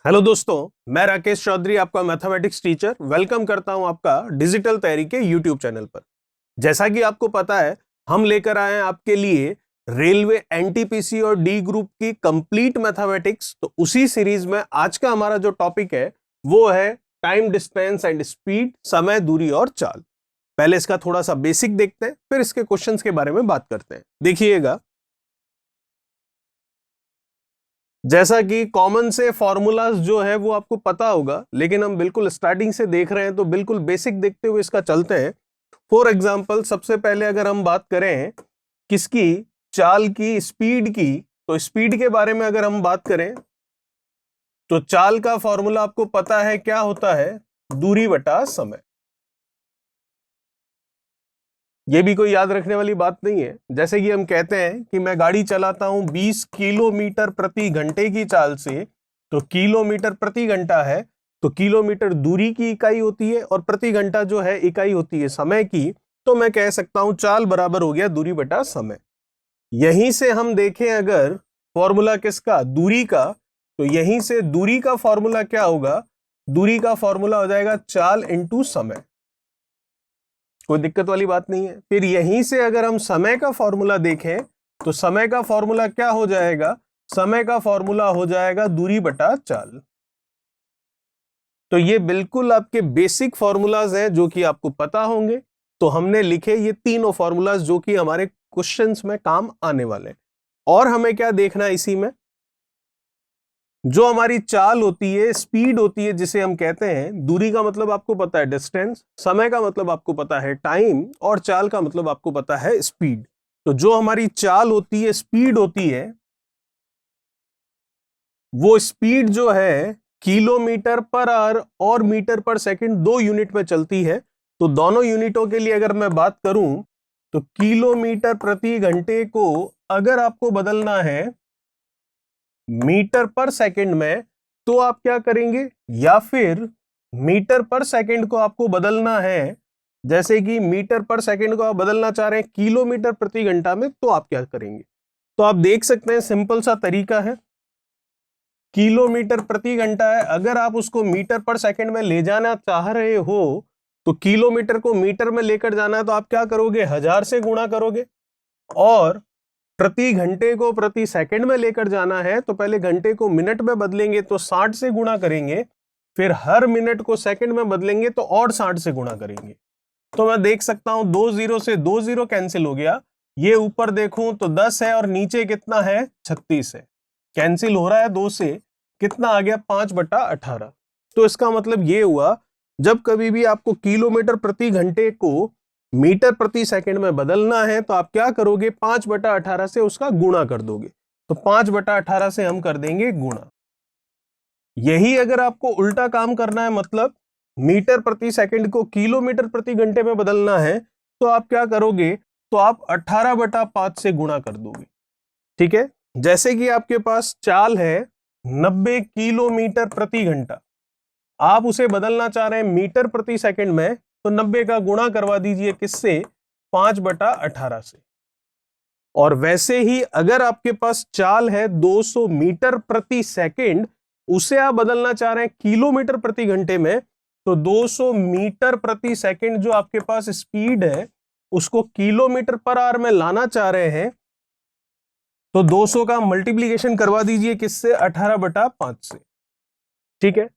Hello दोस्तों, मैं राकेश चौधरी आपका मैथमेटिक्स टीचर वेलकम करता हूं आपका डिजिटल तैयारी के यूट्यूब चैनल पर। जैसा कि आपको पता है, हम लेकर आए हैं आपके लिए रेलवे एनटीपीसी और डी ग्रुप की कंप्लीट मैथमेटिक्स। तो उसी सीरीज में आज का हमारा जो टॉपिक है वो है टाइम, डिस्टेंस एंड स्पीड, समय, दूरी और चाल। पहले इसका थोड़ा सा बेसिक देखते हैं, फिर इसके क्वेश्चंस के बारे में बात करते हैं। देखिएगा, जैसा कि कॉमन से फॉर्मूलाज जो है वो आपको पता होगा, लेकिन हम बिल्कुल स्टार्टिंग से देख रहे हैं तो बिल्कुल बेसिक देखते हुए इसका चलते हैं। फॉर एग्जांपल, सबसे पहले अगर हम बात करें किसकी, चाल की, स्पीड की, तो स्पीड के बारे में अगर हम बात करें तो चाल का फॉर्मूला आपको पता है क्या होता है, दूरी बटा समय। ये भी कोई याद रखने वाली बात नहीं है। जैसे कि हम कहते हैं कि मैं गाड़ी चलाता हूं 20 किलोमीटर प्रति घंटे की चाल से, तो किलोमीटर प्रति घंटा है, तो किलोमीटर दूरी की इकाई होती है और प्रति घंटा जो है इकाई होती है समय की। तो मैं कह सकता हूं चाल बराबर हो गया दूरी बटा समय। यहीं से हम देखें अगर फॉर्मूला किसका, दूरी का, तो यहीं से दूरी का फॉर्मूला क्या होगा, दूरी का फॉर्मूला हो जाएगा चाल इंटू समय। कोई दिक्कत वाली बात नहीं है। फिर यहीं से अगर हम समय का फॉर्मूला देखें तो समय का फॉर्मूला क्या हो जाएगा, समय का फॉर्मूला हो जाएगा दूरी बटा चाल। तो ये बिल्कुल आपके बेसिक फॉर्मूलाज हैं जो कि आपको पता होंगे। तो हमने लिखे ये तीनों फॉर्मूलाज जो कि हमारे क्वेश्चंस में काम आने वाले। और हमें क्या देखना है इसी में, जो हमारी चाल होती है, स्पीड होती है जिसे हम कहते हैं, दूरी का मतलब आपको पता है डिस्टेंस, समय का मतलब आपको पता है टाइम, और चाल का मतलब आपको पता है स्पीड। तो जो हमारी चाल होती है, स्पीड होती है, वो स्पीड जो है किलोमीटर पर आवर और मीटर पर सेकंड दो यूनिट में चलती है। तो दोनों यूनिटों के लिए अगर मैं बात करूं तो किलोमीटर प्रति घंटे को अगर आपको बदलना है मीटर पर सेकंड में, तो आप क्या करेंगे, या फिर मीटर पर सेकंड को आपको बदलना है, जैसे कि मीटर पर सेकंड को आप बदलना चाह रहे हैं किलोमीटर प्रति घंटा में, तो आप क्या करेंगे। तो आप देख सकते हैं सिंपल सा तरीका है, किलोमीटर प्रति घंटा है, अगर आप उसको मीटर पर सेकंड में ले जाना चाह रहे हो तो किलोमीटर को मीटर में लेकर जाना है, तो आप क्या करोगे, 1000 से गुणा करोगे। और प्रति घंटे को प्रति सेकंड में लेकर जाना है तो पहले घंटे को मिनट में बदलेंगे तो 60 से गुणा करेंगे, फिर हर मिनट को सेकंड में बदलेंगे तो और 60 से गुणा करेंगे। तो मैं देख सकता हूं 2 जीरो से 2 जीरो कैंसिल हो गया, ये ऊपर देखूं तो 10 है और नीचे कितना है, 36 है। कैंसिल हो रहा है 2 से, कितना आ गया, 5/18। तो इसका मतलब ये हुआ, जब कभी भी आपको किलोमीटर प्रति घंटे को मीटर प्रति सेकंड में बदलना है तो आप क्या करोगे, 5/18 से उसका गुणा कर दोगे। तो 5/18 से हम कर देंगे गुणा। यही अगर आपको उल्टा काम करना है, मतलब मीटर प्रति सेकंड को किलोमीटर प्रति घंटे में बदलना है, तो आप क्या करोगे, तो आप 18/5 से गुणा कर दोगे। ठीक है, जैसे कि आपके पास चाल है 90 किलोमीटर प्रति घंटा, आप उसे बदलना चाह रहे हैं मीटर प्रति सेकंड में, तो 90 का गुणा करवा दीजिए किससे, 5/18 से। और वैसे ही अगर आपके पास चाल है 200 मीटर प्रति सेकंड, उसे आप बदलना चाह रहे हैं किलोमीटर प्रति घंटे में, तो 200 मीटर प्रति सेकंड जो आपके पास स्पीड है उसको किलोमीटर पर आवर में लाना चाह रहे हैं, तो 200 का मल्टीप्लीकेशन करवा दीजिए किससे, 18/5 से। ठीक है,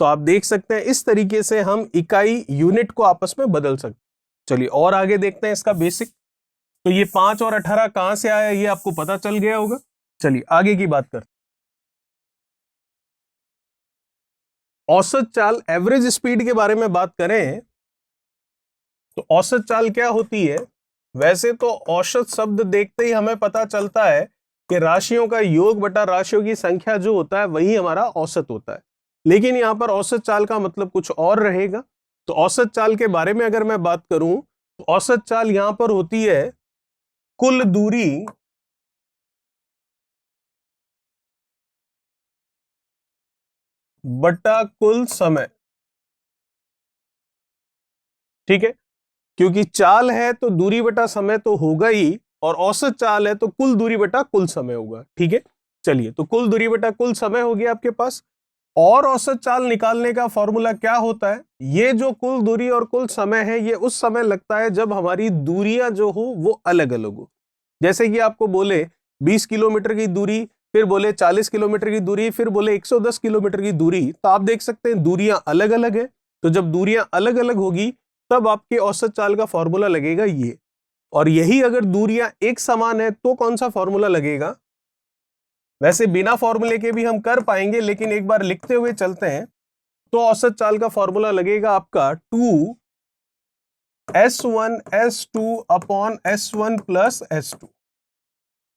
तो आप देख सकते हैं इस तरीके से हम इकाई, यूनिट को आपस में बदल सकते हैं। चलिए और आगे देखते हैं इसका बेसिक। तो ये 5 और 18 कहां से आया, ये आपको पता चल गया होगा। चलिए आगे की बात करते हैं। औसत चाल, एवरेज स्पीड के बारे में बात करें तो औसत चाल क्या होती है। वैसे तो औसत शब्द देखते ही हमें पता चलता है कि राशियों का योग बटा राशियों की संख्या जो होता है वही हमारा औसत होता है, लेकिन यहां पर औसत चाल का मतलब कुछ और रहेगा। तो औसत चाल के बारे में अगर मैं बात करूं तो औसत चाल यहां पर होती है कुल दूरी बटा कुल समय। ठीक है, क्योंकि चाल है तो दूरी बटा समय तो होगा ही, और औसत चाल है तो कुल दूरी बटा कुल समय होगा। ठीक है, चलिए तो कुल दूरी बटा कुल समय हो गया आपके पास। और औसत चाल निकालने का फॉर्मूला क्या होता है? ये जो कुल दूरी और कुल समय है, ये उस समय लगता है जब हमारी दूरियां जो हो वो अलग अलग हो। जैसे कि आपको बोले 20 किलोमीटर की दूरी, फिर बोले 40 किलोमीटर की दूरी, फिर बोले 110 किलोमीटर की दूरी, तो आप देख सकते हैं दूरियां अलग अलग है। तो जब दूरियां अलग अलग होगी तब आपके औसत चाल का फॉर्मूला लगेगा ये। और यही अगर दूरियां एक समान है तो कौन सा फॉर्मूला लगेगा? वैसे बिना फॉर्मूले के भी हम कर पाएंगे, लेकिन एक बार लिखते हुए चलते हैं। तो औसत चाल का फॉर्मूला लगेगा आपका 2s1s2 upon s1 plus s2।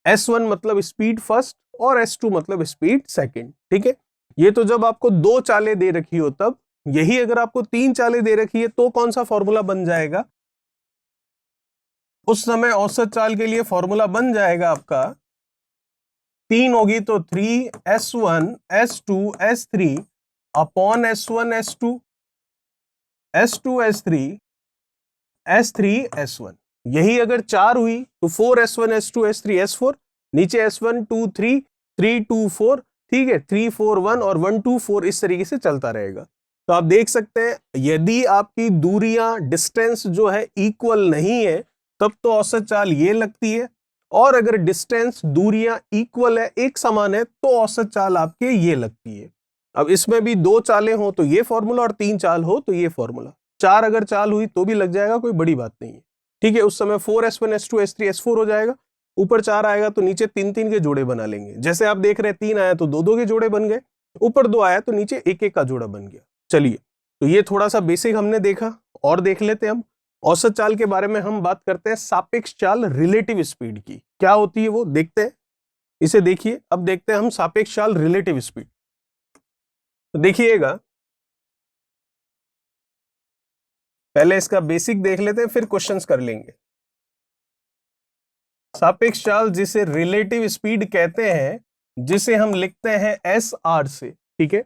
s1 मतलब स्पीड फर्स्ट और s2 मतलब स्पीड सेकंड। ठीक है, ये तो जब आपको दो चालें दे रखी हो तब। यही अगर आपको तीन चालें दे रखी है तो कौन सा फॉर्मूला बन जाएगा? उस समय औसत चाल के लिए फॉर्मूला बन जाएगा आपका, तीन होगी तो 3s1 s2 s3 upon s1 s2 s2 s3 s3 s1। यही अगर चार हुई तो 4s1 s2 s3 s4, नीचे s1 2 3 3 2 4, ठीक है, 3 4 1 और 1 2 4 इस तरीके से चलता रहेगा। तो आप देख सकते हैं यदि आपकी दूरियां डिस्टेंस जो है इक्वल नहीं है तब तो औसत चाल ये लगती है, और अगर डिस्टेंस दूरियां इक्वल है, एक समान है, तो औसत चाल आपके ये लगती है। अब इसमें भी दो चालें हो तो ये फॉर्मूला और तीन चाल हो तो ये फॉर्मूला। चार अगर चाल हुई तो भी लग जाएगा, कोई बड़ी बात नहीं है। ठीक है, उस समय 4s1 s2 s3 s4 हो जाएगा। ऊपर चार आएगा तो नीचे तीन तीन के जोड़े बना लेंगे। जैसे आप देख रहे हैं तीन आया तो दो दो के जोड़े बन गए, ऊपर दो आया तो नीचे एक एक का जोड़ा बन गया। चलिए, तो ये थोड़ा सा बेसिक हमने देखा, और देख लेते हैं हम औसत चाल के बारे में। हम बात करते हैं सापेक्ष चाल, रिलेटिव स्पीड की। क्या होती है वो देखते हैं। इसे देखिए, अब देखते हैं हम सापेक्ष चाल, रिलेटिव स्पीड। तो देखिएगा, पहले इसका बेसिक देख लेते हैं फिर क्वेश्चंस कर लेंगे। सापेक्ष चाल जिसे रिलेटिव स्पीड कहते हैं, जिसे हम लिखते हैं एस आर से। ठीक है,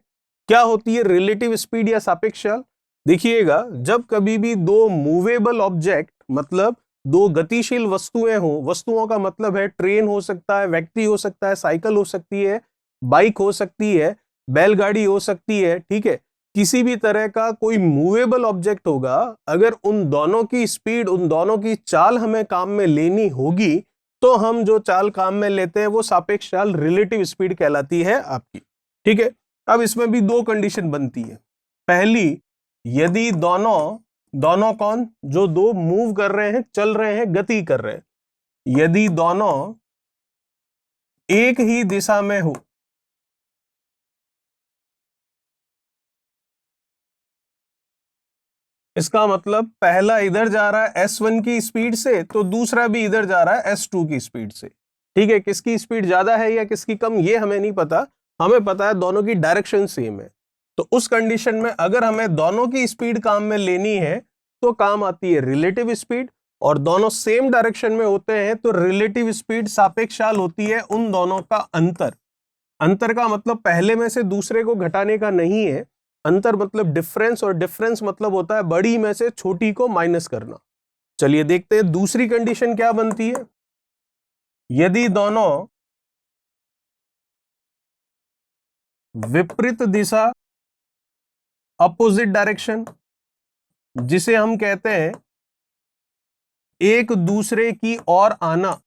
क्या होती है रिलेटिव स्पीड या सापेक्ष चाल? देखिएगा, जब कभी भी दो मूवेबल ऑब्जेक्ट, मतलब दो गतिशील वस्तुएं हो, वस्तुओं का मतलब है ट्रेन हो सकता है, व्यक्ति हो सकता है, साइकिल हो सकती है, बाइक हो सकती है, बैलगाड़ी हो सकती है, ठीक है, किसी भी तरह का कोई मूवेबल ऑब्जेक्ट होगा, अगर उन दोनों की स्पीड, उन दोनों की चाल हमें काम में लेनी होगी तो हम जो चाल काम में लेते हैं वो सापेक्ष चाल, रिलेटिव स्पीड कहलाती है आपकी। ठीक है, अब इसमें भी दो कंडीशन बनती है। पहली, यदि दोनों दोनों कौन, जो दो मूव कर रहे हैं, चल रहे हैं, गति कर रहे हैं, यदि दोनों एक ही दिशा में हो, इसका मतलब पहला इधर जा रहा है S1 की स्पीड से तो दूसरा भी इधर जा रहा है S2 की स्पीड से। ठीक है, किसकी स्पीड ज्यादा है या किसकी कम ये हमें नहीं पता, हमें पता है दोनों की डायरेक्शन सेम है। तो उस कंडीशन में अगर हमें दोनों की स्पीड काम में लेनी है तो काम आती है रिलेटिव स्पीड, और दोनों सेम डायरेक्शन में होते हैं तो रिलेटिव स्पीड सापेक्ष चाल होती है उन दोनों का अंतर। अंतर का मतलब पहले में से दूसरे को घटाने का नहीं है, अंतर मतलब डिफरेंस, और डिफरेंस मतलब होता है बड़ी में से छोटी को माइनस करना। चलिए देखते हैं दूसरी कंडीशन क्या बनती है। यदि दोनों विपरीत दिशा, अपोजिट डायरेक्शन, जिसे हम कहते हैं एक दूसरे की ओर आना,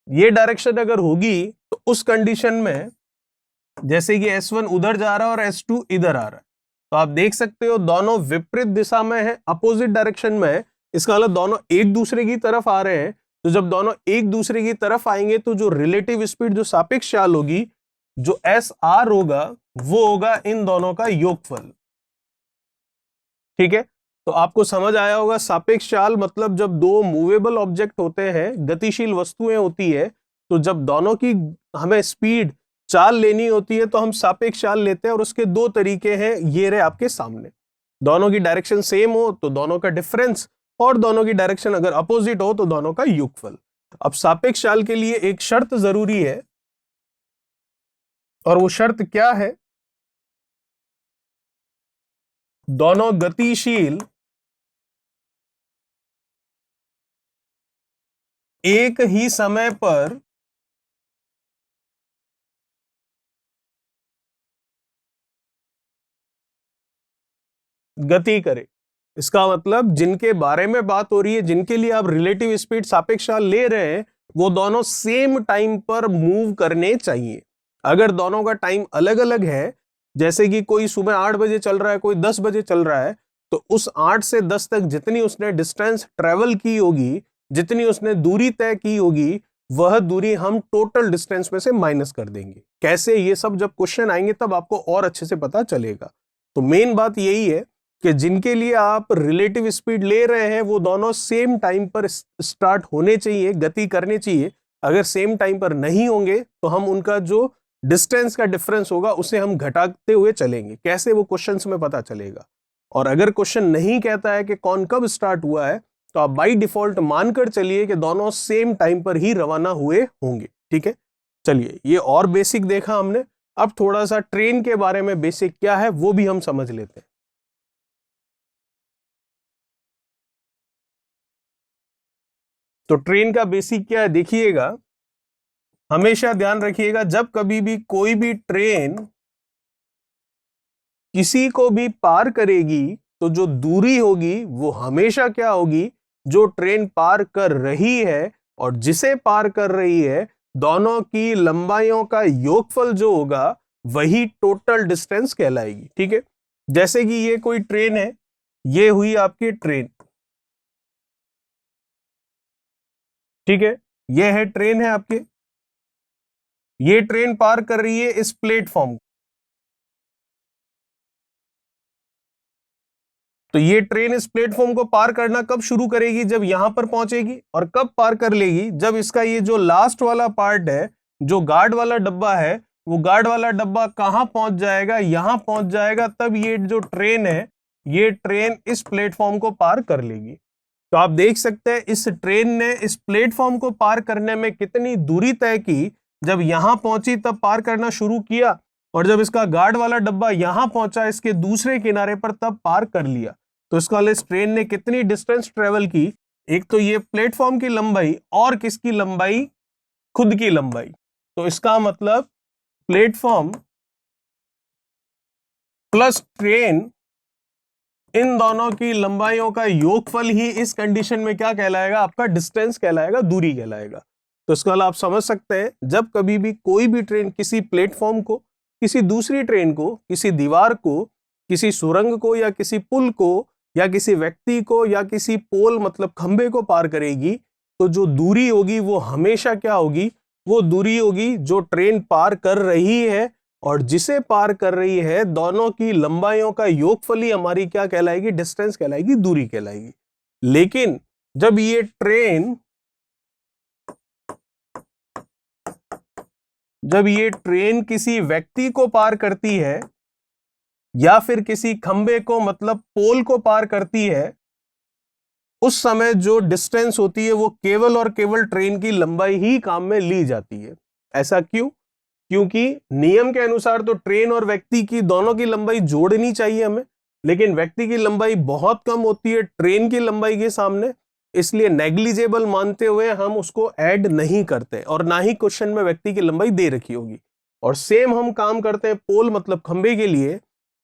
ये डायरेक्शन अगर होगी तो उस कंडीशन में, जैसे कि S1 उधर जा रहा है और S2 इधर आ रहा है, तो आप देख सकते हो दोनों विपरीत दिशा में है, अपोजिट डायरेक्शन में है। इसका मतलब दोनों एक दूसरे की तरफ आ रहे हैं। तो जब दोनों एक दूसरे की तरफ आएंगे तो जो रिलेटिव स्पीड, जो सापेक्ष चाल होगी, जो SR होगा, वो होगा इन दोनों का योगफल। ठीक है, तो आपको समझ आया होगा सापेक्ष चाल मतलब जब दो मूवेबल ऑब्जेक्ट होते हैं, गतिशील वस्तुएं होती है, तो जब दोनों की हमें स्पीड, चाल लेनी होती है तो हम सापेक्ष चाल लेते हैं, और उसके दो तरीके हैं, ये रहे आपके सामने। दोनों की डायरेक्शन सेम हो तो दोनों का डिफरेंस, और दोनों की डायरेक्शन अगर अपोजिट हो तो दोनों का योगफल। अब सापेक्ष चाल के लिए एक शर्त जरूरी है, और वो शर्त क्या है? दोनों गतिशील एक ही समय पर गति करे। इसका मतलब जिनके बारे में बात हो रही है, जिनके लिए आप रिलेटिव स्पीड सापेक्ष चाल ले रहे हैं, वो दोनों सेम टाइम पर मूव करने चाहिए। अगर दोनों का टाइम अलग अलग है, जैसे कि कोई सुबह 8 बजे चल रहा है, कोई 10 बजे चल रहा है, तो उस 8 से 10 तक जितनी उसने डिस्टेंस ट्रेवल की होगी, जितनी उसने दूरी तय की होगी, वह दूरी हम टोटल डिस्टेंस में से माइनस कर देंगे। कैसे, ये सब जब क्वेश्चन आएंगे तब आपको और अच्छे से पता चलेगा। तो मेन बात यही है कि जिनके लिए आप रिलेटिव स्पीड ले रहे हैं वो दोनों सेम टाइम पर स्टार्ट होने चाहिए, गति करने चाहिए। अगर सेम टाइम पर नहीं होंगे तो हम उनका जो डिस्टेंस का डिफरेंस होगा उसे हम घटाते हुए चलेंगे। कैसे, वो क्वेश्चंस में पता चलेगा। और अगर क्वेश्चन नहीं कहता है कि कौन कब स्टार्ट हुआ है, तो आप बाय डिफॉल्ट मानकर चलिए कि दोनों सेम टाइम पर ही रवाना हुए होंगे। ठीक है, चलिए ये और बेसिक देखा हमने। अब थोड़ा सा ट्रेन के बारे में बेसिक क्या है वो भी हम समझ लेते हैं। तो ट्रेन का बेसिक क्या है देखिएगा, हमेशा ध्यान रखिएगा, जब कभी भी कोई भी ट्रेन किसी को भी पार करेगी तो जो दूरी होगी वो हमेशा क्या होगी, जो ट्रेन पार कर रही है और जिसे पार कर रही है, दोनों की लंबाइयों का योगफल जो होगा वही टोटल डिस्टेंस कहलाएगी। ठीक है, जैसे कि ये कोई ट्रेन है, ये हुई आपकी ट्रेन। ठीक है, ये है ट्रेन है आपके, ये ट्रेन पार कर रही है इस प्लेटफॉर्म को। तो ये ट्रेन इस प्लेटफॉर्म को पार करना कब शुरू करेगी, जब यहां पर पहुंचेगी। और कब पार कर लेगी, जब इसका ये जो लास्ट वाला पार्ट है, जो गार्ड वाला डब्बा है, वो गार्ड वाला डब्बा कहां पहुंच जाएगा, यहां पहुंच जाएगा। तब ये जो ट्रेन है, ये ट्रेन इस प्लेटफॉर्म को पार कर लेगी। तो आप देख सकते हैं इस ट्रेन ने इस प्लेटफॉर्म को पार करने में कितनी दूरी तय की। जब यहां पहुंची तब पार करना शुरू किया, और जब इसका गार्ड वाला डब्बा यहां पहुंचा इसके दूसरे किनारे पर, तब पार कर लिया। तो इसका मतलब इस ट्रेन ने कितनी डिस्टेंस ट्रेवल की, एक तो ये प्लेटफॉर्म की लंबाई और किसकी लंबाई, खुद की लंबाई। तो इसका मतलब प्लेटफॉर्म प्लस ट्रेन, इन दोनों की लंबाइयों का योगफल ही इस कंडीशन में क्या कहलाएगा, आपका डिस्टेंस कहलाएगा, दूरी कहलाएगा। तो इसका मतलब आप समझ सकते हैं, जब कभी भी कोई भी ट्रेन किसी प्लेटफॉर्म को, किसी दूसरी ट्रेन को, किसी दीवार को, किसी सुरंग को, या किसी पुल को, या किसी व्यक्ति को, या किसी पोल मतलब खंबे को पार करेगी, तो जो दूरी होगी वो हमेशा क्या होगी, वो दूरी होगी जो ट्रेन पार कर रही है और जिसे पार कर रही है, दोनों की लंबाइयों का योगफल ही हमारी क्या कहलाएगी, डिस्टेंस कहलाएगी, दूरी कहलाएगी। लेकिन जब ये ट्रेन किसी व्यक्ति को पार करती है या फिर किसी खंबे को मतलब पोल को पार करती है, उस समय जो डिस्टेंस होती है वो केवल और केवल ट्रेन की लंबाई ही काम में ली जाती है। ऐसा क्यों? क्योंकि नियम के अनुसार तो ट्रेन और व्यक्ति की दोनों की लंबाई जोड़नी चाहिए हमें, लेकिन व्यक्ति की लंबाई बहुत कम होती है ट्रेन की लंबाई के सामने, इसलिए नेग्लिजेबल मानते हुए हम उसको ऐड नहीं करते, और ना ही क्वेश्चन में व्यक्ति की लंबाई दे रखी होगी। और सेम हम काम करते हैं पोल मतलब खंबे के लिए।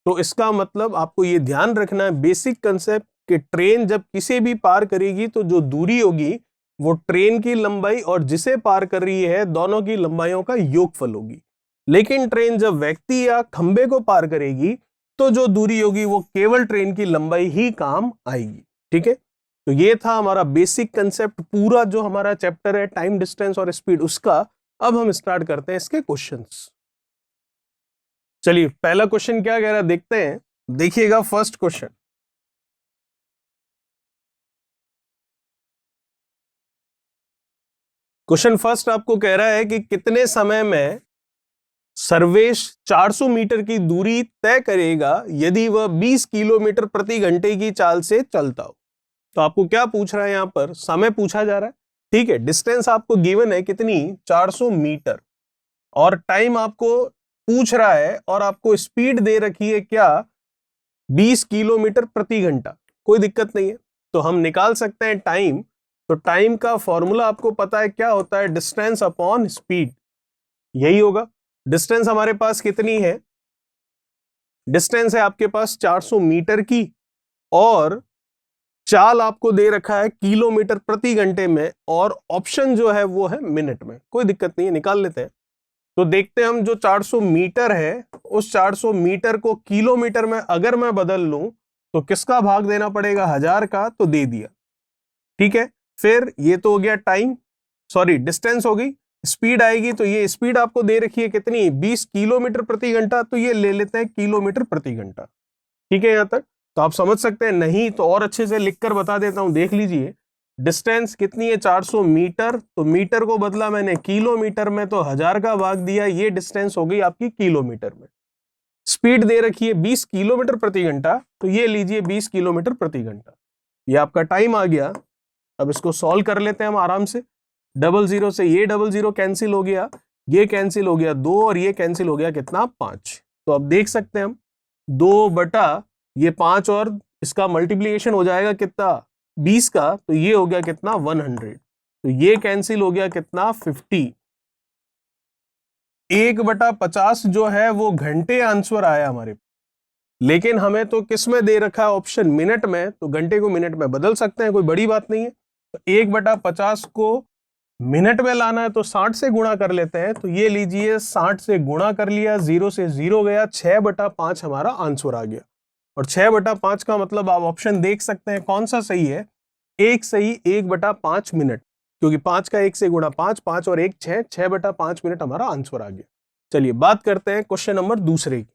तो इसका मतलब आपको ये ध्यान रखना है, बेसिक कंसेप्ट, कि ट्रेन जब किसे भी पार करेगी तो जो दूरी होगी वो ट्रेन की लंबाई और जिसे पार कर रही है दोनों की लंबाइयों का योगफल होगी। लेकिन ट्रेन जब व्यक्ति या खंबे को पार करेगी तो जो दूरी होगी वो केवल ट्रेन की लंबाई ही काम आएगी। ठीक है, तो ये था हमारा बेसिक कंसेप्ट, पूरा जो हमारा चैप्टर है टाइम, डिस्टेंस और स्पीड, उसका। अब हम स्टार्ट करते हैं इसके क्वेश्चंस। चलिए पहला क्वेश्चन क्या कह रहा है देखते हैं। देखिएगा फर्स्ट क्वेश्चन, क्वेश्चन फर्स्ट आपको कह रहा है कि कितने समय में सर्वेश 400 मीटर की दूरी तय करेगा यदि वह 20 किलोमीटर प्रति घंटे की चाल से चलता हो। तो आपको क्या पूछ रहा है, यहां पर समय पूछा जा रहा है। ठीक है, डिस्टेंस आपको गिवन है कितनी, 400 मीटर, और टाइम आपको पूछ रहा है, और आपको स्पीड दे रखी है क्या, 20 किलोमीटर प्रति घंटा। कोई दिक्कत नहीं है, तो हम निकाल सकते हैं टाइम। तो टाइम का फॉर्मूला आपको पता है क्या होता है, डिस्टेंस अपॉन स्पीड, यही होगा। डिस्टेंस हमारे पास कितनी है, डिस्टेंस है आपके पास 400 मीटर की, और चाल आपको दे रखा है किलोमीटर प्रति घंटे में, और ऑप्शन जो है वो है मिनट में। कोई दिक्कत नहीं है, निकाल लेते हैं। तो देखते हैं हम, जो 400 मीटर है उस 400 मीटर को किलोमीटर में अगर मैं बदल लूं तो किसका भाग देना पड़ेगा, 1000 का, तो दे दिया। ठीक है, फिर ये तो हो गया टाइम, सॉरी डिस्टेंस हो गई। स्पीड आएगी तो ये स्पीड आपको दे रखी है कितनी, 20 किलोमीटर प्रति घंटा, तो ये ले लेते हैं किलोमीटर प्रति घंटा। ठीक है, यहां तक तो आप समझ सकते हैं। नहीं तो और अच्छे से लिखकर बता देता हूं, देख लीजिए। डिस्टेंस कितनी है, 400 मीटर, तो मीटर को बदला मैंने किलोमीटर में, तो 1000 का भाग दिया, ये डिस्टेंस हो गई आपकी किलोमीटर में। स्पीड दे रखी है 20 किलोमीटर प्रति घंटा, तो ये लीजिए 20 किलोमीटर प्रति घंटा। ये आपका टाइम आ गया। अब इसको सॉल्व कर लेते हैं हम आराम से। 00 से ये 00 कैंसिल हो गया, ये कैंसिल हो गया 2, और ये कैंसिल हो गया कितना, 5। तो अब देख सकते हैं हम 2 बटा ये 5, और इसका मल्टीप्लीकेशन हो जाएगा कितना, 20 का, तो ये हो गया कितना, 100। तो ये कैंसिल हो गया कितना, 50। 1/50 जो है वो घंटे आंसर आया हमारे, लेकिन हमें तो किस में दे रखा है, ऑप्शन मिनट में, तो घंटे को मिनट में बदल सकते हैं, कोई बड़ी बात नहीं है। तो 1/50 को मिनट में लाना है तो 60 से गुणा कर लेते हैं। तो ये लीजिए 60 से गुणा कर लिया, 0 से 0 गया, 6/5 हमारा आंसर आ गया। और 6/5 का मतलब आप ऑप्शन देख सकते हैं कौन सा सही है, एक सही, 1/5 मिनट, क्योंकि 5 का 1 से गुणा 5, 5 और 1 6, 6/5 मिनट हमारा आंसर आ गया। चलिए बात करते हैं क्वेश्चन नंबर दूसरे की।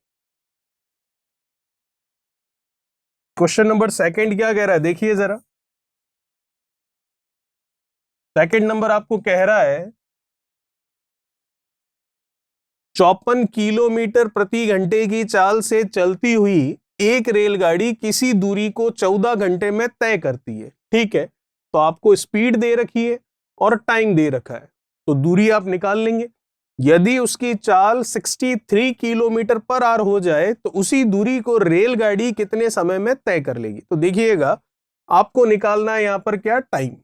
क्वेश्चन नंबर सेकंड क्या कह रहा है, देखिए जरा। सेकंड नंबर आपको कह रहा है 54 किलोमीटर प्रति घंटे की चाल से चलती हुई एक रेलगाड़ी किसी दूरी को 14 घंटे में तय करती है। ठीक है, तो आपको स्पीड दे रखी है और टाइम दे रखा है, तो दूरी आप निकाल लेंगे। यदि उसकी चाल 63 किलोमीटर पर आवर हो जाए तो उसी दूरी को रेलगाड़ी कितने समय में तय कर लेगी। तो देखिएगा, आपको निकालना है यहां पर क्या, टाइम।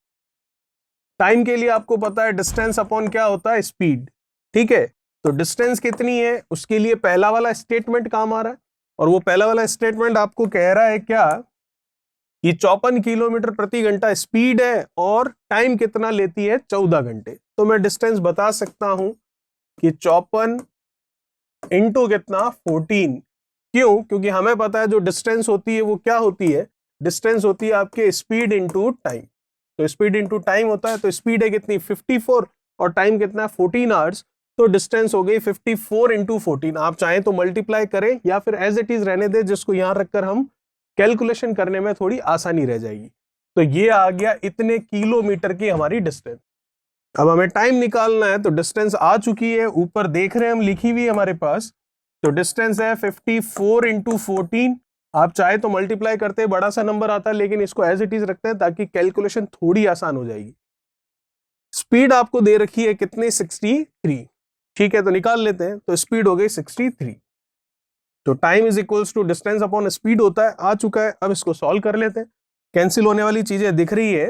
टाइम के लिए आपको पता है डिस्टेंस अपॉन क्या होता है, स्पीड। ठीक है, तो डिस्टेंस कितनी है उसके लिए पहला वाला स्टेटमेंट काम आ रहा है, और वो पहला वाला स्टेटमेंट आपको कह रहा है क्या, कि 54 किलोमीटर प्रति घंटा स्पीड है और टाइम कितना लेती है, 14 घंटे। तो मैं डिस्टेंस बता सकता हूं कि 54 इंटू कितना, 14। क्यों, क्योंकि हमें पता है जो डिस्टेंस होती है वो क्या होती है, डिस्टेंस होती है आपके स्पीड इंटू टाइम। तो स्पीड इंटू टाइम होता है, तो स्पीड है कितनी, 54, और टाइम कितना है, 14 आवर्स। तो डिस्टेंस हो गई 54 इंटू 14। आप चाहें तो मल्टीप्लाई करें या फिर एज इट इज रहने दें, जिसको यहां रखकर हम कैलकुलेशन करने में थोड़ी आसानी रह जाएगी। तो ये आ गया इतने किलोमीटर की हमारी डिस्टेंस। अब हमें टाइम निकालना है, तो डिस्टेंस आ चुकी है, ऊपर देख रहे हैं हम, लिखी हुई है हमारे पास। तो डिस्टेंस है 54 इंटू 14। आप चाहे तो मल्टीप्लाई करते बड़ा सा नंबर आता है, लेकिन इसको एज इट इज रखते हैं ताकि कैलकुलेशन थोड़ी आसान हो जाएगी। स्पीड आपको दे रखी है कितनी, 63। ठीक है, तो निकाल लेते हैं। तो स्पीड हो गई 63, तो time is equals to distance upon speed होता है, आ चुका है। अब इसको सॉल्व कर लेते हैं। कैंसिल होने वाली चीजें दिख रही है,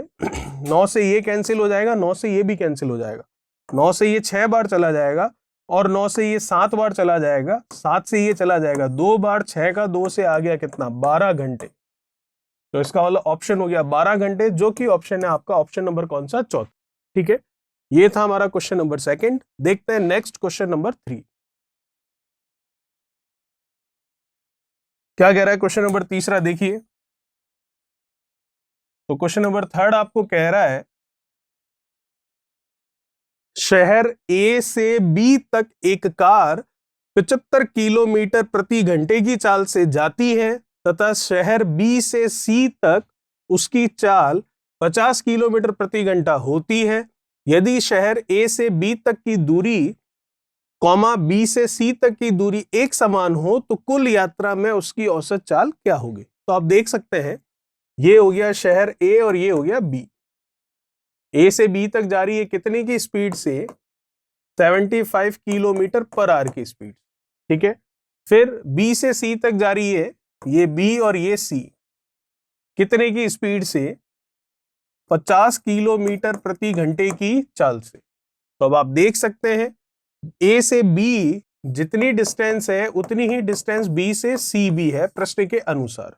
9 से ये कैंसिल हो जाएगा, 9 से ये भी कैंसिल हो जाएगा, 9 से ये 6 बार चला जाएगा, और 9 से ये 7 बार चला जाएगा, 7 से ये चला जाएगा 2 बार, 6 का 2 से आ गया कितना, 12 घंटे। तो इसका वाला ऑप्शन हो गया 12 घंटे, जो कि ऑप्शन है आपका ऑप्शन नंबर कौन सा, चौथा। ठीक है, ये था हमारा क्वेश्चन नंबर सेकंड। देखते हैं नेक्स्ट क्वेश्चन नंबर 3 क्या कह रहा है। क्वेश्चन नंबर तीसरा देखिए। तो क्वेश्चन नंबर थर्ड आपको कह रहा है शहर ए से बी तक एक कार 75 किलोमीटर प्रति घंटे की चाल से जाती है, तथा शहर बी से सी तक उसकी चाल 50 किलोमीटर प्रति घंटा होती है। यदि शहर ए से बी तक की दूरी कॉमा बी से सी तक की दूरी एक समान हो तो कुल यात्रा में उसकी औसत चाल क्या होगी। तो आप देख सकते हैं, ये हो गया शहर ए और ये हो गया बी। ए से बी तक जा रही है कितने की स्पीड से, 75 किलोमीटर पर आवर की स्पीड। ठीक है, फिर बी से सी तक जा रही है, ये बी और ये सी, कितने की स्पीड से, 50 किलोमीटर प्रति घंटे की चाल से। तो अब आप देख सकते हैं ए से बी जितनी डिस्टेंस है उतनी ही डिस्टेंस बी से सी भी है प्रश्न के अनुसार।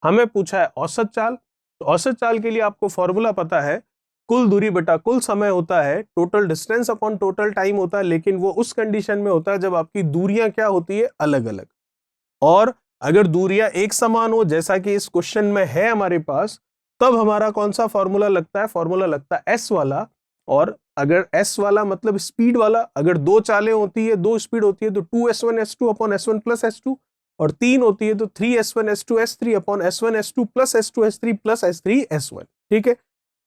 हमें पूछा है औसत चाल। तो औसत चाल के लिए आपको फॉर्मूला पता है, कुल दूरी बटा कुल समय होता है, total distance upon total time होता है, लेकिन वो उस कंडीशन में होता है जब आपकी दूरियां क्या होती है, अलग अलग। और अगर दूरियां एक समान हो, जैसा कि इस क्वेश्चन में है हमारे पास, तब हमारा कौन सा फॉर्मूला लगता है, फॉर्मूला लगता है एस वाला। और अगर एस वाला मतलब स्पीड वाला, अगर दो चालें होती है, दो स्पीड होती है, तो 2s1s2 upon s1 plus s2, और तीन होती है तो 3s1s2s3 upon s1s2 plus s2s3 plus s3s1। ठीक है,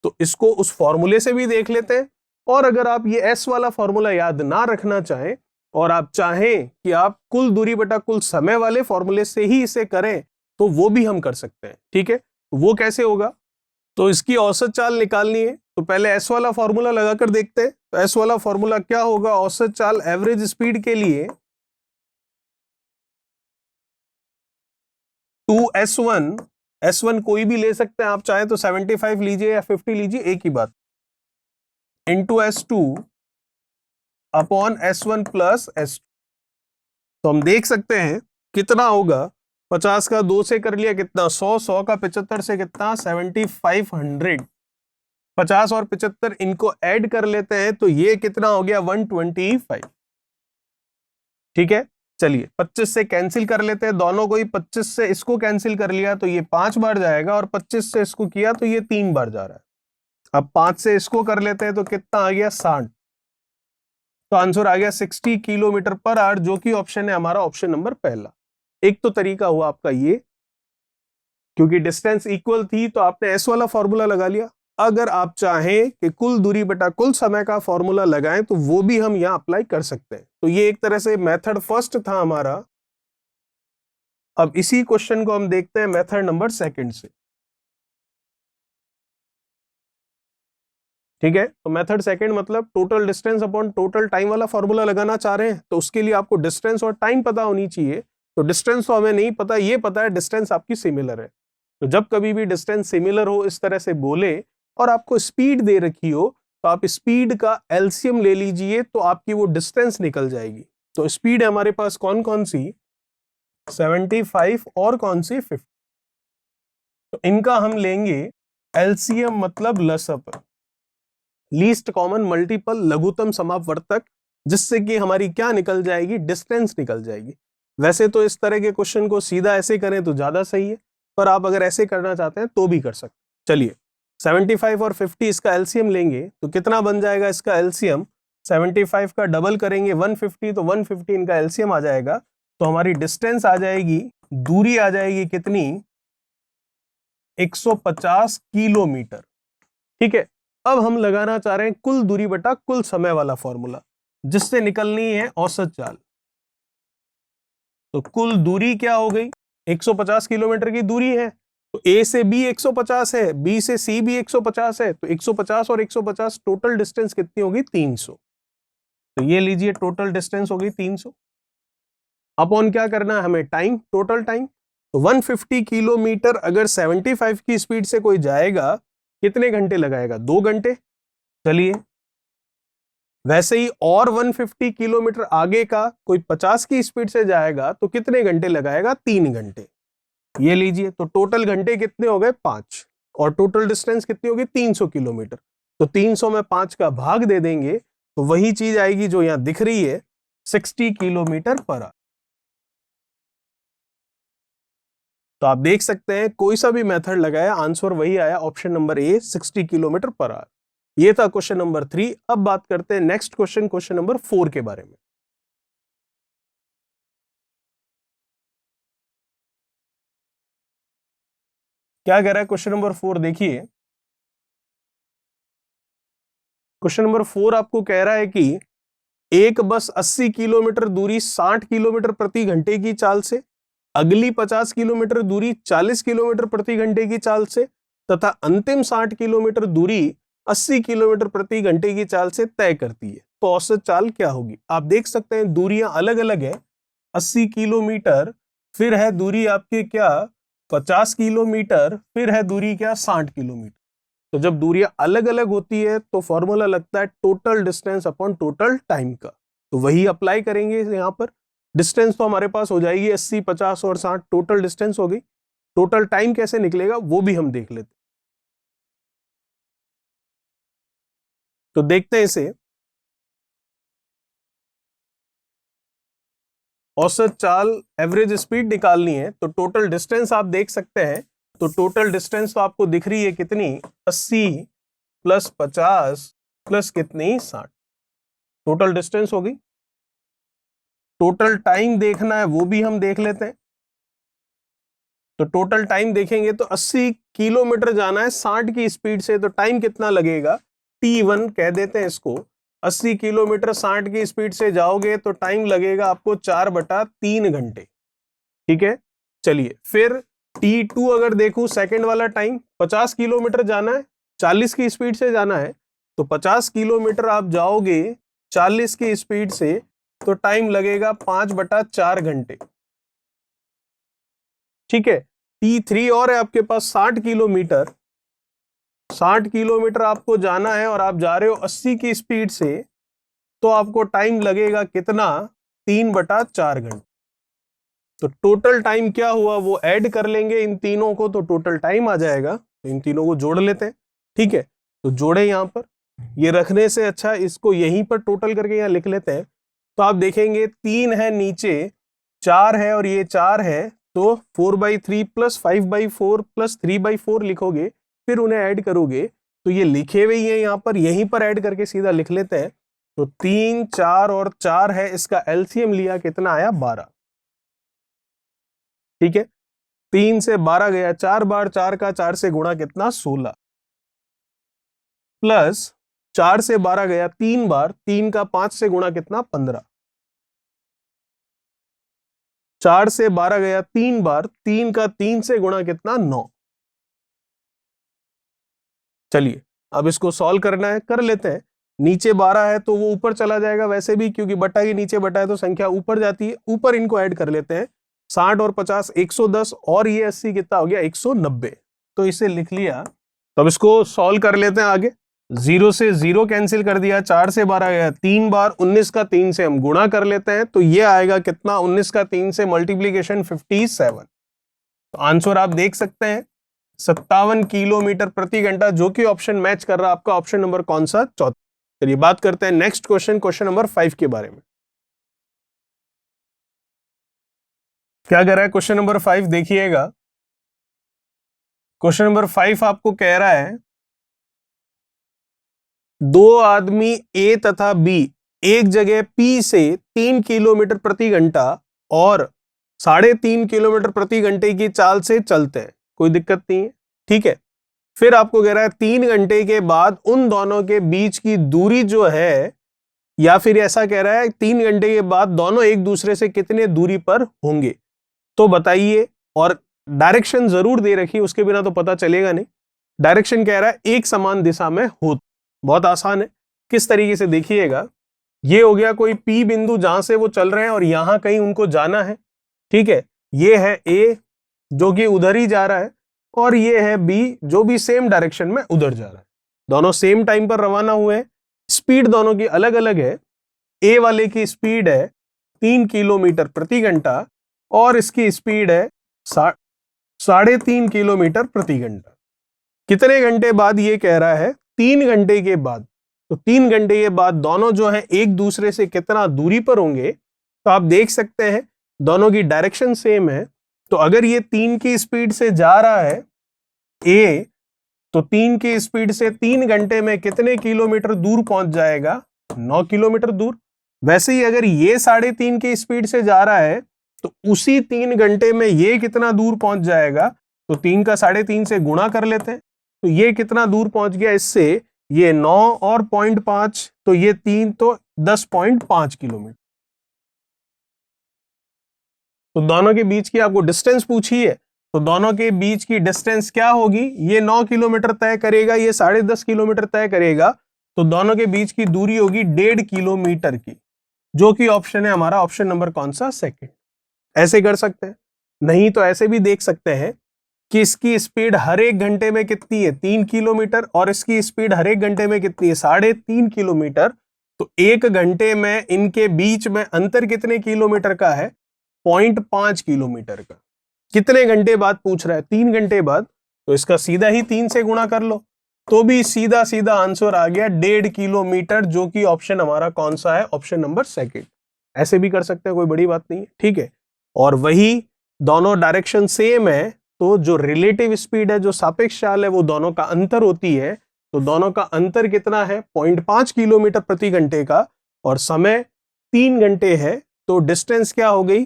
तो इसको उस फॉर्मूले से भी देख लेते हैं। और अगर आप ये एस वाला फॉर्मूला याद ना रखना चाहें और आप चाहें कि आप कुल दूरी बटा कुल समय वाले फॉर्मूले से ही इसे करें, तो वो भी हम कर सकते हैं। ठीक है, वो कैसे होगा, तो इसकी औसत चाल निकालनी है, तो पहले एस वाला फॉर्मूला लगाकर देखते हैं। तो एस वाला फॉर्मूला क्या होगा, औसत चाल एवरेज स्पीड के लिए 2s1, s1 कोई भी ले सकते हैं आप, चाहे तो 75 लीजिए या 50 लीजिए, एक ही बात, into s2 upon s1 plus s2। तो हम देख सकते हैं कितना होगा, 50 का 2 से कर लिया कितना 100, 100 का 75 से कितना 7500, 50 और 75 इनको ऐड कर लेते हैं तो ये कितना हो गया 125। ठीक है, चलिए 25 से कैंसिल कर लेते हैं दोनों को ही, 25 से इसको कैंसिल कर लिया तो ये 5 बार जाएगा, और 25 से इसको किया तो ये 3 बार जा रहा है। अब 5 से इसको कर लेते हैं तो कितना आ गया 60, तो आंसर आ गया 60 किलोमीटर पर आवर, जो कि ऑप्शन है हमारा ऑप्शन नंबर पहला। एक तो तरीका हुआ आपका ये, क्योंकि डिस्टेंस इक्वल थी तो आपने एस वाला फॉर्मूला लगा लिया। अगर आप चाहें कि कुल दूरी बटा कुल समय का फॉर्मूला लगाएं तो वो भी हम यहां अप्लाई कर सकते हैं। तो ये एक तरह से मेथड फर्स्ट था हमारा। अब इसी क्वेश्चन को हम देखते हैं मेथड नंबर सेकंड से। ठीक है, तो मेथड सेकंड मतलब total distance upon total time वाला फॉर्मूला लगाना चाह रहे हैं, तो उसके लिए आपको डिस्टेंस और टाइम पता होनी चाहिए। तो डिस्टेंस तो हमें नहीं पता, ये पता है डिस्टेंस आपकी सिमिलर है। तो जब कभी भी डिस्टेंस सिमिलर हो, इस तरह से बोले और आपको स्पीड दे रखी हो, तो आप स्पीड का एलसीएम ले लीजिए, तो आपकी वो डिस्टेंस निकल जाएगी। तो स्पीड है हमारे पास कौन कौन सी, 75 और कौन सी 50। तो इनका हम लेंगे एलसीएम, मतलब लसअप, लीस्ट कॉमन मल्टीपल, लघुत्तम समापवर्तक, जिससे कि हमारी क्या निकल जाएगी, डिस्टेंस निकल जाएगी। वैसे तो इस तरह के क्वेश्चन को सीधा ऐसे करें तो ज्यादा सही है, पर आप अगर ऐसे करना चाहते हैं तो भी कर सकते हैं। चलिए 75 और 50 इसका एलसीएम लेंगे तो कितना बन जाएगा इसका एलसीएम, 75 का डबल करेंगे 150, तो 150 इनका एलसीएम आ जाएगा। तो हमारी डिस्टेंस आ जाएगी, दूरी आ जाएगी कितनी, 150 किलोमीटर। ठीक है, अब हम लगाना चाह रहे हैं कुल दूरी बटा कुल समय वाला फॉर्मूला, जिससे निकलनी है औसत चाल। तो कुल दूरी क्या हो गई, 150 किलोमीटर की दूरी है, तो ए से बी 150 है, बी से सी भी 150 है, तो 150 और 150 टोटल डिस्टेंस कितनी होगी 300। तो ये लीजिए टोटल डिस्टेंस होगी 300। अपॉन क्या करना है हमें, टाइम, टोटल टाइम। तो 150 किलोमीटर अगर 75 की स्पीड से कोई जाएगा, कितने घंटे लगाएगा, 2 घंटे। चलिए वैसे ही और 150 किलोमीटर आगे का कोई 50 की स्पीड से जाएगा तो कितने घंटे लगाएगा, 3 घंटे। ये लीजिए, तो टोटल घंटे कितने हो गए 5, और टोटल डिस्टेंस कितनी होगी 300 किलोमीटर। तो 300 में 5 का भाग दे देंगे तो वही चीज आएगी जो यहां दिख रही है, 60 किलोमीटर पर आवर। तो आप देख सकते हैं कोई सा भी मेथड लगाया आंसर वही आया, option number A 60 kilometre per hour. ये था क्वेश्चन नंबर 3। अब बात करते हैं नेक्स्ट क्वेश्चन, क्वेश्चन नंबर 4 के बारे में। क्या कह रहा है क्वेश्चन नंबर 4, देखिए क्वेश्चन नंबर 4 आपको कह रहा है कि एक बस 80 किलोमीटर दूरी 60 किलोमीटर प्रति घंटे की चाल से, अगली 50 किलोमीटर दूरी 40 किलोमीटर प्रति घंटे की चाल से, तथा अंतिम 60 किलोमीटर दूरी 80 किलोमीटर प्रति घंटे की चाल से तय करती है। तो औसत चाल क्या होगी। आप देख सकते हैं दूरियां अलग अलग है, 80 किलोमीटर, फिर है दूरी आपकी क्या 50 किलोमीटर, फिर है दूरी क्या 60 किलोमीटर। तो जब दूरियां अलग अलग होती है तो फॉर्मूला लगता है total distance upon total time का। तो वही अप्लाई करेंगे यहां पर। डिस्टेंस तो हमारे पास हो जाएगी 80, 50 और 60, टोटल डिस्टेंस हो गई। टोटल टाइम कैसे निकलेगा वो भी हम देख लेते। तो देखते हैं इसे। औसत चाल एवरेज स्पीड निकालनी है, तो टोटल डिस्टेंस आप देख सकते हैं। तो टोटल डिस्टेंस तो आपको दिख रही है कितनी, 80 प्लस 50 प्लस कितनी 60, टोटल डिस्टेंस होगी। टोटल टाइम देखना है वो भी हम देख लेते हैं। तो टोटल टाइम देखेंगे तो 80 किलोमीटर जाना है 60 की स्पीड से, तो टाइम कितना लगेगा, T1 कह देते हैं इसको। 80 किलोमीटर 60 की स्पीड से जाओगे तो टाइम लगेगा आपको 4/3 घंटे। ठीक है, चलिए फिर T2 अगर देखूं सेकंड वाला टाइम, 50 किलोमीटर जाना है 40 की स्पीड से जाना है, तो 50 किलोमीटर आप जाओगे 40 की स्पीड से तो टाइम लगेगा 5/4 घंटे। ठीक है, T3 और है आपके पास 60 किलोमीटर, 60 किलोमीटर आपको जाना है और आप जा रहे हो 80 की स्पीड से, तो आपको टाइम लगेगा कितना, 3/4 घंटे। तो टोटल टाइम क्या हुआ वो ऐड कर लेंगे इन तीनों को, तो टोटल टाइम आ जाएगा। तो इन तीनों को जोड़ लेते हैं। ठीक है, तो जोड़े यहां पर, ये रखने से अच्छा इसको यहीं पर टोटल करके यहां लिख लेते हैं। तो आप देखेंगे 3 है नीचे, 4 है और ये 4 है, तो 4/3 प्लस 5/4 प्लस 3/4 लिखोगे, फिर उन्हें ऐड करोगे तो ये लिखे हुए ही है यहाँ पर, यहीं पर ऐड करके सीधा लिख लेते हैं। तो 3, 4 और 4 है, इसका एलसीएम लिया कितना आया, 12। ठीक है, 3 से 12 गया, 4 बार 4 का 4 से गुणा कितना, 16, प्लस 4 से 12 गया 3 बार, 3 का 5 से गुणा कितना, 15, 4 से 12 गया 3 बार, 3 का 3 से गुणा कितना, 9। चलिए अब इसको सॉल्व करना है, कर लेते हैं। नीचे 12 है तो वो ऊपर चला जाएगा वैसे भी, क्योंकि बटा के नीचे बटा है तो संख्या ऊपर जाती है, ऊपर इनको ऐड कर लेते हैं। 60 और 50 110 और ये 80 कितना हो गया, 190। तो इसे लिख लिया। तो अब इसको सॉल्व कर लेते हैं आगे। 0 से 0 कैंसिल कर दिया, 4 से 12 गया 3 बार, 19 का 3 से हम गुणा कर लेते हैं, तो ये आएगा कितना, 19 का 3 से मल्टीप्लीकेशन 57। तो आंसर आप देख सकते हैं 57 किलोमीटर प्रति घंटा, जो कि ऑप्शन मैच कर रहा है आपका, ऑप्शन नंबर कौन सा, चौथा। चलिए बात करते हैं नेक्स्ट क्वेश्चन, क्वेश्चन नंबर 5 के बारे में। क्या कह रहा है क्वेश्चन नंबर 5, देखिएगा। क्वेश्चन नंबर 5 आपको कह रहा है, दो आदमी ए तथा बी एक जगह पी से 3 किलोमीटर प्रति घंटा और 3.5 किलोमीटर प्रति घंटे की चाल से चलते हैं, कोई दिक्कत नहीं है। ठीक है, फिर आपको कह रहा है 3 घंटे के बाद उन दोनों के बीच की दूरी जो है, या फिर ऐसा कह रहा है 3 घंटे के बाद दोनों एक दूसरे से कितने दूरी पर होंगे, तो बताइए। और डायरेक्शन जरूर दे रखी, उसके बिना तो पता चलेगा नहीं। डायरेक्शन कह रहा है एक समान दिशा में हो, बहुत आसान है। किस तरीके से, देखिएगा, ये हो गया कोई पी बिंदु जहां से वो चल रहे हैं और यहां कहीं उनको जाना है। ठीक है, ये है ए जो कि उधर ही जा रहा है, और ये है बी जो भी सेम डायरेक्शन में उधर जा रहा है। दोनों सेम टाइम पर रवाना हुए हैं, स्पीड दोनों की अलग अलग है। ए वाले की स्पीड है 3 किलोमीटर प्रति घंटा और इसकी स्पीड है 3.5 किलोमीटर प्रति घंटा। कितने घंटे बाद, ये कह रहा है 3 घंटे के बाद। तो 3 घंटे के बाद दोनों जो हैं एक दूसरे से कितना दूरी पर होंगे, तो आप देख सकते हैं दोनों की डायरेक्शन सेम है। तो अगर ये 3 की स्पीड से जा रहा है ए, तो 3 की स्पीड से 3 घंटे में कितने किलोमीटर दूर पहुंच जाएगा, 9 किलोमीटर दूर। वैसे ही अगर ये 3.5 की स्पीड से जा रहा है तो उसी 3 घंटे में ये कितना दूर पहुंच जाएगा, तो 3 का 3.5 से गुणा कर लेते हैं, तो ये कितना दूर पहुंच गया इससे, ये 9 और 0.5, तो ये 3 तो 10.5 किलोमीटर। तो दोनों के बीच की आपको डिस्टेंस पूछी है, तो दोनों के बीच की डिस्टेंस क्या होगी, ये 9 किलोमीटर तय करेगा, ये 10.5 किलोमीटर तय करेगा, तो दोनों के बीच की दूरी होगी 1.5 किलोमीटर की, जो कि ऑप्शन है हमारा, ऑप्शन नंबर कौन सा, सेकंड। ऐसे कर सकते हैं, नहीं तो ऐसे भी देख सकते हैं कि इसकी स्पीड हर एक घंटे में कितनी है, 3 किलोमीटर, और इसकी स्पीड हर एक घंटे में कितनी है, 3.5 किलोमीटर। तो एक घंटे में इनके बीच में अंतर कितने किलोमीटर का है, 0.5 किलोमीटर का। कितने घंटे बाद पूछ रहा है, 3 घंटे बाद, तो इसका सीधा ही 3 से गुणा कर लो, तो भी सीधा सीधा आंसर आ गया 1.5 किलोमीटर, जो कि ऑप्शन हमारा कौन सा है, ऑप्शन नंबर सेकंड। ऐसे भी कर सकते हैं, कोई बड़ी बात नहीं है, ठीक है। और वही दोनों डायरेक्शन सेम है, तो जो रिलेटिव स्पीड है, जो सापेक्ष चाल है, वो दोनों का अंतर होती है, तो दोनों का अंतर कितना है, 0.5 किलोमीटर प्रति घंटे का, और समय 3 घंटे है, तो डिस्टेंस क्या हो गई,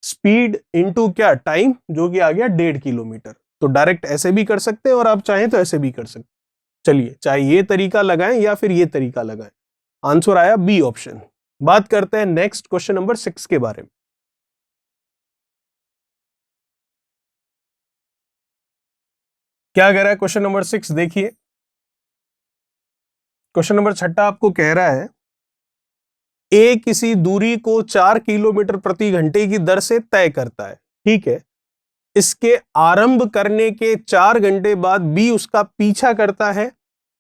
स्पीड इंटू क्या, टाइम, जो कि आ गया 1.5 किलोमीटर। तो डायरेक्ट ऐसे भी कर सकते हैं और आप चाहें तो ऐसे भी कर सकते हैं। चलिए, चाहे ये तरीका लगाएं या फिर ये तरीका लगाएं, आंसर आया बी ऑप्शन। बात करते हैं नेक्स्ट क्वेश्चन नंबर 6 के बारे में। क्या कह रहा है क्वेश्चन नंबर 6, देखिए। क्वेश्चन नंबर 6 आपको कह रहा है, ए किसी दूरी को 4 किलोमीटर प्रति घंटे की दर से तय करता है, ठीक है। इसके आरंभ करने के 4 घंटे बाद बी उसका पीछा करता है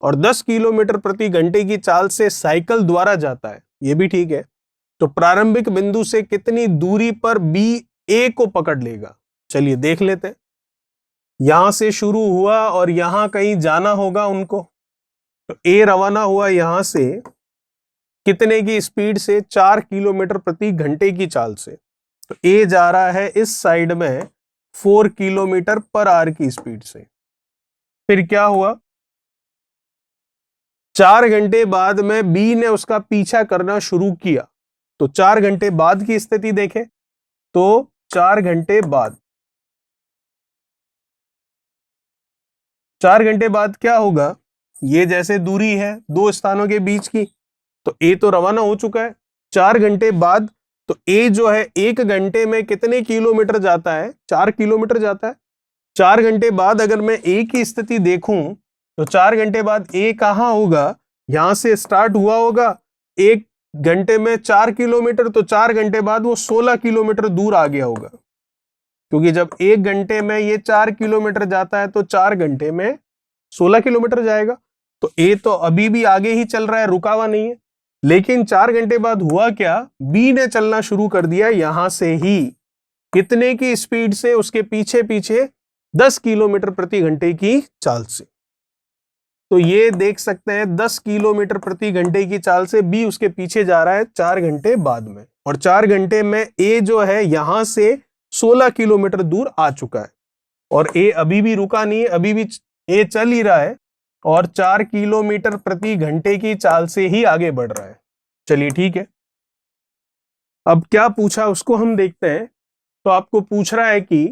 और 10 किलोमीटर प्रति घंटे की चाल से साइकिल द्वारा जाता है, ये भी ठीक है। तो प्रारंभिक बिंदु से कितनी दूरी पर बी ए को पकड़ लेगा, चलिए देख लेते हैं। यहां से शुरू हुआ और यहां कहीं जाना होगा उनको, तो ए रवाना हुआ यहां से कितने की स्पीड से, 4 किलोमीटर प्रति घंटे की चाल से, तो ए जा रहा है इस साइड में 4 किलोमीटर पर आवर की स्पीड से। फिर क्या हुआ, 4 घंटे बाद में बी ने उसका पीछा करना शुरू किया, तो 4 घंटे बाद की स्थिति देखें, तो 4 घंटे बाद, 4 घंटे बाद क्या होगा, ये जैसे दूरी है दो स्थानों के बीच की, तो ए तो रवाना हो चुका है 4 घंटे बाद, तो ए जो है 1 घंटे में कितने किलोमीटर जाता है, 4 किलोमीटर जाता है। 4 घंटे बाद अगर मैं ए की स्थिति देखूं, तो 4 घंटे बाद ए कहां होगा, यहां से स्टार्ट हुआ होगा 1 घंटे में 4 किलोमीटर, तो 4 घंटे बाद वो 16 किलोमीटर दूर आ गया होगा, क्योंकि जब 1 घंटे में ये 4 किलोमीटर जाता है तो 4 घंटे में 16 किलोमीटर जाएगा। तो ए तो अभी भी आगे ही चल रहा है, रुका हुआ नहीं है। लेकिन 4 घंटे बाद हुआ क्या, बी ने चलना शुरू कर दिया यहां से ही, कितने की स्पीड से, उसके पीछे पीछे 10 किलोमीटर प्रति घंटे की चाल से। तो ये देख सकते हैं 10 किलोमीटर प्रति घंटे की चाल से बी उसके पीछे जा रहा है 4 घंटे बाद में, और 4 घंटे में ए जो है यहां से 16 किलोमीटर दूर आ चुका है, और ए अभी भी रुका नहीं है, अभी भी ए चल ही रहा है, और 4 किलोमीटर प्रति घंटे की चाल से ही आगे बढ़ रहा है। चलिए ठीक है, अब क्या पूछा उसको हम देखते हैं। तो आपको पूछ रहा है कि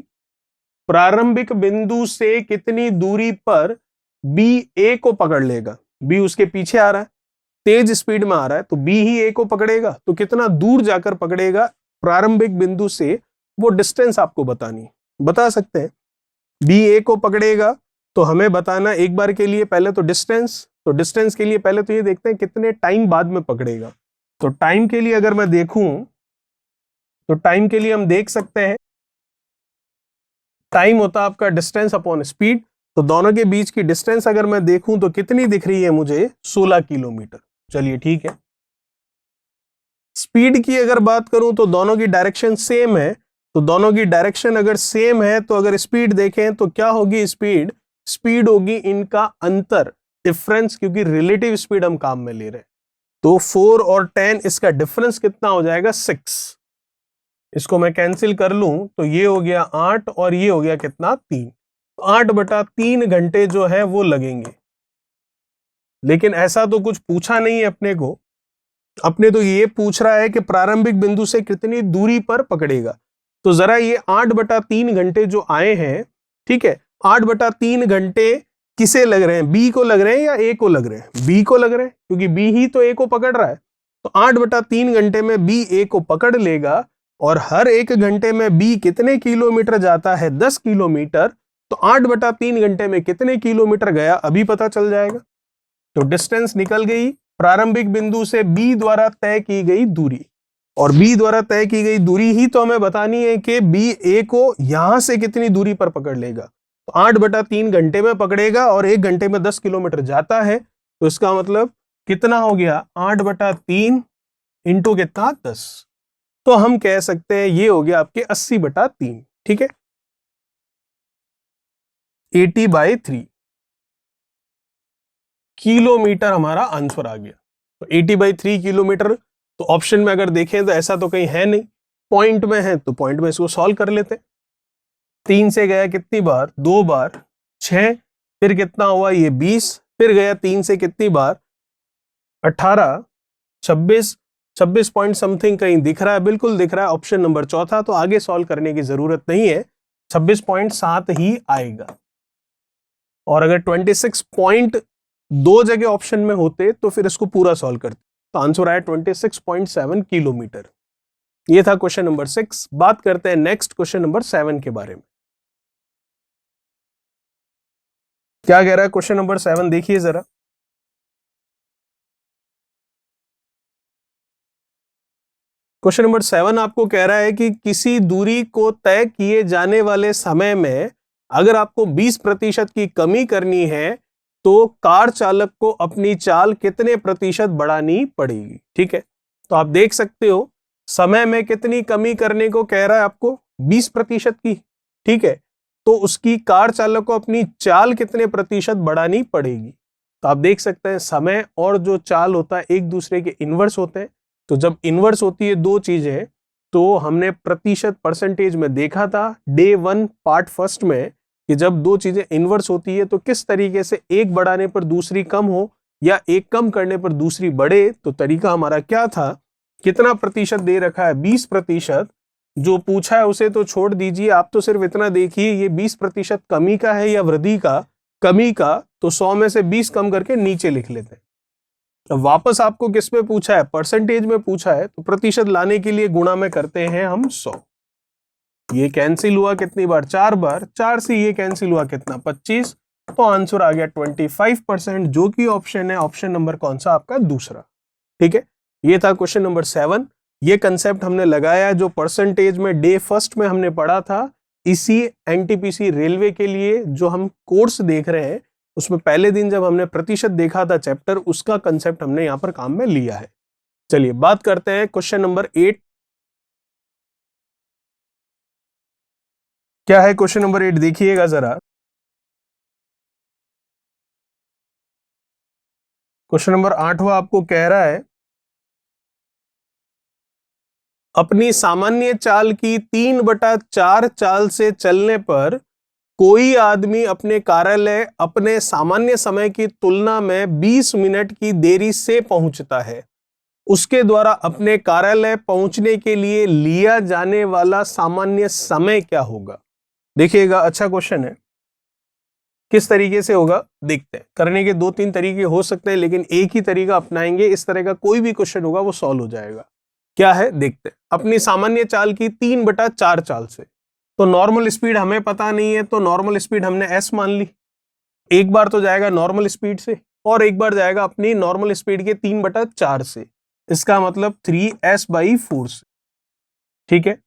प्रारंभिक बिंदु से कितनी दूरी पर बी ए को पकड़ लेगा, बी उसके पीछे आ रहा है, तेज स्पीड में आ रहा है, तो बी ही ए को पकड़ेगा, तो कितना दूर जाकर पकड़ेगा प्रारंभिक बिंदु से, वो डिस्टेंस आपको बतानी, बता सकते हैं। बी ए को पकड़ेगा तो हमें बताना एक बार के लिए पहले तो डिस्टेंस, तो डिस्टेंस के लिए पहले तो ये देखते हैं कितने टाइम बाद में पकड़ेगा। तो टाइम के लिए अगर मैं देखूं, तो टाइम के लिए हम देख सकते हैं, टाइम होता है आपका डिस्टेंस अपॉन स्पीड, तो दोनों के बीच की डिस्टेंस अगर मैं देखूं तो कितनी दिख रही है मुझे, 16 किलोमीटर। चलिए ठीक है। स्पीड की अगर बात करूं तो दोनों की डायरेक्शन सेम है, तो दोनों की डायरेक्शन अगर सेम है तो अगर स्पीड देखें तो क्या होगी, स्पीड, स्पीड होगी इनका अंतर, डिफरेंस, क्योंकि रिलेटिव स्पीड हम काम में ले रहे हैं। तो 4 और 10 इसका डिफरेंस कितना हो जाएगा, 6। इसको मैं कैंसिल कर लूं तो ये हो गया 8 और ये हो गया कितना, 3। 8/3 घंटे जो है वो लगेंगे। लेकिन ऐसा तो कुछ पूछा नहीं है अपने को, अपने तो ये पूछ रहा है कि प्रारंभिक बिंदु से कितनी दूरी पर पकड़ेगा। तो जरा ये 8/3 घंटे जो आए हैं, ठीक है, 8/3 घंटे किसे लग रहे हैं, बी को लग रहे हैं या ए को लग रहे हैं, बी को लग रहे हैं, क्योंकि बी ही तो ए को पकड़ रहा है। तो 8/3 घंटे में बी ए को पकड़ लेगा, और हर 1 घंटे में बी कितने किलोमीटर जाता है, 10 किलोमीटर। तो 8/3 घंटे में कितने किलोमीटर गया अभी पता चल जाएगा। तो डिस्टेंस निकल गई, प्रारंभिक बिंदु से बी द्वारा तय की गई दूरी, और बी द्वारा तय की गई दूरी ही तो हमें बतानी है कि बी ए को यहां से कितनी दूरी पर पकड़ लेगा। तो 8/3 घंटे में पकड़ेगा और 1 घंटे में 10 किलोमीटर जाता है, तो इसका मतलब कितना हो गया, 8/3 इंटू कितना, 10। तो हम कह सकते हैं ये हो गया आपके 80/3। ठीक है, 80/3 किलोमीटर हमारा आंसर आ गया। तो 80/3 किलोमीटर, तो ऑप्शन में अगर देखें तो ऐसा तो कहीं है नहीं, पॉइंट में है तो पॉइंट में इसको सॉल्व कर लेते हैं। 3 से गया कितनी बार, 2 बार, 6, फिर कितना हुआ ये 20, फिर गया 3 से कितनी बार, 18, 26 पॉइंट समथिंग कहीं दिख रहा है, बिल्कुल दिख रहा है ऑप्शन नंबर चौथा। तो आगे सॉल्व करने की जरूरत नहीं है, 26.7 ही आएगा। और अगर 26.2 जगह ऑप्शन में होते तो फिर इसको पूरा सॉल्व करते, तो आंसर आया 26.7 किलोमीटर। ये था क्वेश्चन नंबर 6। बात करते हैं नेक्स्ट क्वेश्चन नंबर 7 के बारे में। क्या कह रहा है क्वेश्चन नंबर 7, देखिए जरा। क्वेश्चन नंबर 7 आपको कह रहा है कि किसी दूरी को तय किए जाने वाले समय में अगर आपको 20% की कमी करनी है तो कार चालक को अपनी चाल कितने प्रतिशत बढ़ानी पड़ेगी। ठीक है, तो आप देख सकते हो समय में कितनी कमी करने को कह रहा है आपको, 20% की। ठीक है, तो उसकी कार चालक को अपनी चाल कितने प्रतिशत बढ़ानी पड़ेगी। तो आप देख सकते हैं समय और जो चाल होता है एक दूसरे के इनवर्स होते हैं। तो जब इनवर्स होती है दो चीजें, तो हमने प्रतिशत परसेंटेज में देखा था डे 1 पार्ट फर्स्ट में कि जब दो चीजें इनवर्स होती है तो किस तरीके से एक बढ़ाने पर दूसरी कम हो या एक कम करने पर दूसरी बढ़े। तो तरीका हमारा क्या था, कितना प्रतिशत दे रखा है, 20%। जो पूछा है उसे तो छोड़ दीजिए, आप तो सिर्फ इतना देखिए ये 20% कमी का है या वृद्धि का, कमी का। तो 100 में से 20 कम करके नीचे लिख लेते हैं। अब वापस आपको किस में पूछा है, परसेंटेज में पूछा है, तो प्रतिशत लाने के लिए गुणा में करते हैं हम 100। ये कैंसिल हुआ कितनी बार, 4 बार, 4 से ये कैंसिल हुआ कितना, 25। तो आंसर आ गया 25%, जो कि ऑप्शन है ऑप्शन नंबर कौन सा आपका, दूसरा। ठीक है, ये था क्वेश्चन नंबर 7। ये कंसेप्ट हमने लगाया जो परसेंटेज में डे फर्स्ट में हमने पढ़ा था, इसी एनटीपीसी रेलवे के लिए जो हम कोर्स देख रहे हैं उसमें पहले दिन जब हमने प्रतिशत देखा था चैप्टर, उसका कंसेप्ट हमने यहां पर काम में लिया है। चलिए बात करते हैं क्वेश्चन नंबर 8। क्या है क्वेश्चन नंबर 8, देखिएगा जरा। क्वेश्चन नंबर 8वां आपको कह रहा है अपनी सामान्य चाल की 3/4 चाल से चलने पर कोई आदमी अपने कार्यालय अपने सामान्य समय की तुलना में 20 मिनट की देरी से पहुंचता है। उसके द्वारा अपने कार्यालय पहुंचने के लिए लिया जाने वाला सामान्य समय क्या होगा। देखिएगा, अच्छा क्वेश्चन है, किस तरीके से होगा देखते हैं। करने के 2-3 तरीके हो सकते हैं, लेकिन एक ही तरीका अपनाएंगे, इस तरह का कोई भी क्वेश्चन होगा वो सॉल्व हो जाएगा। क्या है देखते हैं। अपनी सामान्य चाल की 3/4 चाल से, तो नॉर्मल स्पीड हमें पता नहीं है, तो नॉर्मल स्पीड हमने s मान ली। एक बार तो जाएगा नॉर्मल स्पीड से और एक बार जाएगा अपनी नॉर्मल स्पीड के 3/4 से, इसका मतलब 3s/4 से। ठीक है,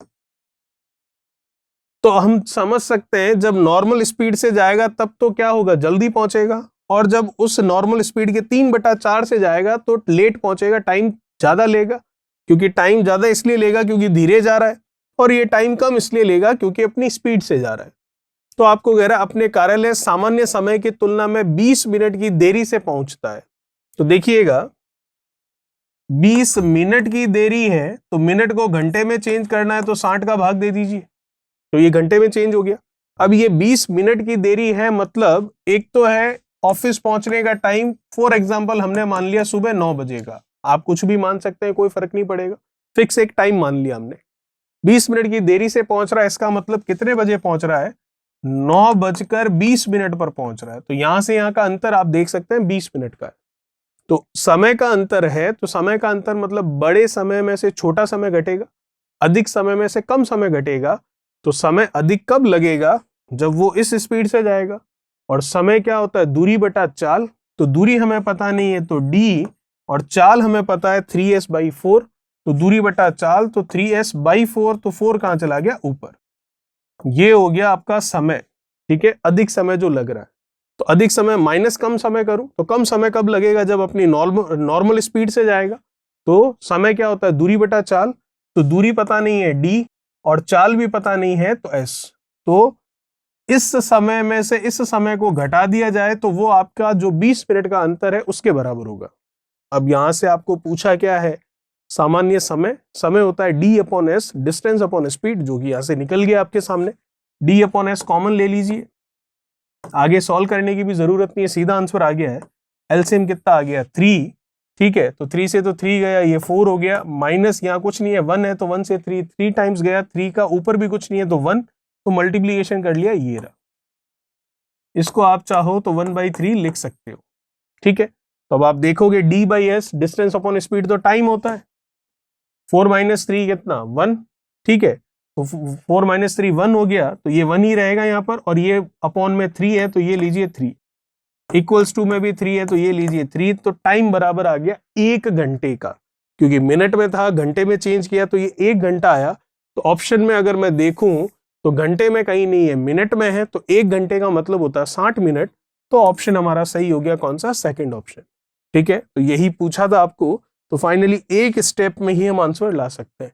तो हम समझ सकते हैं जब नॉर्मल स्पीड से जाएगा तब तो क्या होगा, जल्दी पहुंचेगा, और जब उस नॉर्मल स्पीड के 3/4 से जाएगा तो लेट पहुंचेगा, टाइम ज्यादा लेगा। क्योंकि टाइम ज्यादा इसलिए लेगा क्योंकि धीरे जा रहा है, और ये टाइम कम इसलिए लेगा क्योंकि अपनी स्पीड से जा रहा है। तो आपको कह रहा है अपने कार्यालय सामान्य समय की तुलना में 20 मिनट की देरी से पहुंचता है। तो देखिएगा 20 मिनट की देरी है, तो मिनट को घंटे में चेंज करना है तो 60 का भाग दे दीजिए, तो ये घंटे में चेंज हो गया। अब ये 20 मिनट की देरी है, मतलब एक तो है ऑफिस पहुंचने का टाइम, फॉर एग्जांपल हमने मान लिया सुबह 9 बजे का, आप कुछ भी मान सकते हैं, कोई फर्क नहीं पड़ेगा, फिक्स एक टाइम मान लिया हमने। 20 मिनट की देरी से पहुंच रहा है, इसका मतलब कितने बजे पहुंच रहा है, 9:20 पर पहुंच रहा है। तो यहां से यहां का अंतर आप देख सकते हैं 20 मिनट का है। तो समय का अंतर है, तो समय का अंतर मतलब बड़े समय में से छोटा समय घटेगा, अधिक समय में से कम समय घटेगा। तो समय अधिक कब लगेगा, जब वो इस स्पीड से जाएगा। और समय क्या होता है, दूरी बटा चाल, तो दूरी हमें पता नहीं है तो d, और चाल हमें पता है 3s/4, तो दूरी बटा चाल तो 3s/4, तो 4 कहां चला गया, ऊपर। ये हो गया आपका समय। ठीक है, अधिक समय जो लग रहा है, तो अधिक समय माइनस कम समय करूं तो कम समय कब लगेगा, जब अपनी नॉर्मल स्पीड से जाएगा। तो समय क्या होता है, दूरी बटा चाल, तो दूरी पता नहीं है d, और चाल भी पता नहीं है तो s। तो इस समय में से इस समय को घटा दिया जाए तो वो आपका जो 20 मिनट का अंतर है उसके बराबर होगा। अब यहां से आपको पूछा क्या है, सामान्य समय, समय होता है d upon S, distance upon speed, जो कि यहां से निकल गया आपके सामने। d अपॉन एस कॉमन ले लीजिए, आगे सॉल्व करने की भी जरूरत नहीं है, सीधा आंसर आ गया है। एलसीएम कितना आ गया 3, ठीक है, तो 3 से तो 3 गया, ये 4 हो गया, माइनस यहाँ कुछ नहीं है 1 है तो 1 से 3 टाइम्स गया, 3 का ऊपर भी कुछ नहीं है तो 1, तो मल्टीप्लीकेशन कर लिया, ये रहा। इसको आप चाहो तो 1/3 लिख सकते हो, ठीक है। तो अब आप देखोगे d by S, distance upon speed तो टाइम होता है, 4 माइनस 3 कितना 1, ठीक है, तो 4 माइनस 3 1 हो गया, तो ये 1 ही रहेगा यहाँ पर, और ये अपॉन में 3 है तो ये लीजिए 3, इक्वल्स टू में भी 3 है तो ये लीजिए 3, तो टाइम बराबर आ गया 1 घंटे का, क्योंकि मिनट में था, घंटे में चेंज किया तो ये 1 घंटा आया। तो ऑप्शन में अगर मैं देखूं तो घंटे में कहीं नहीं है, मिनट में है, तो 1 घंटे का मतलब होता है 60 मिनट, तो ऑप्शन हमारा सही हो गया कौन सा, सेकंड ऑप्शन, ठीक है। तो यही पूछा था आपको, तो फाइनली एक स्टेप में ही हम आंसर ला सकते हैं।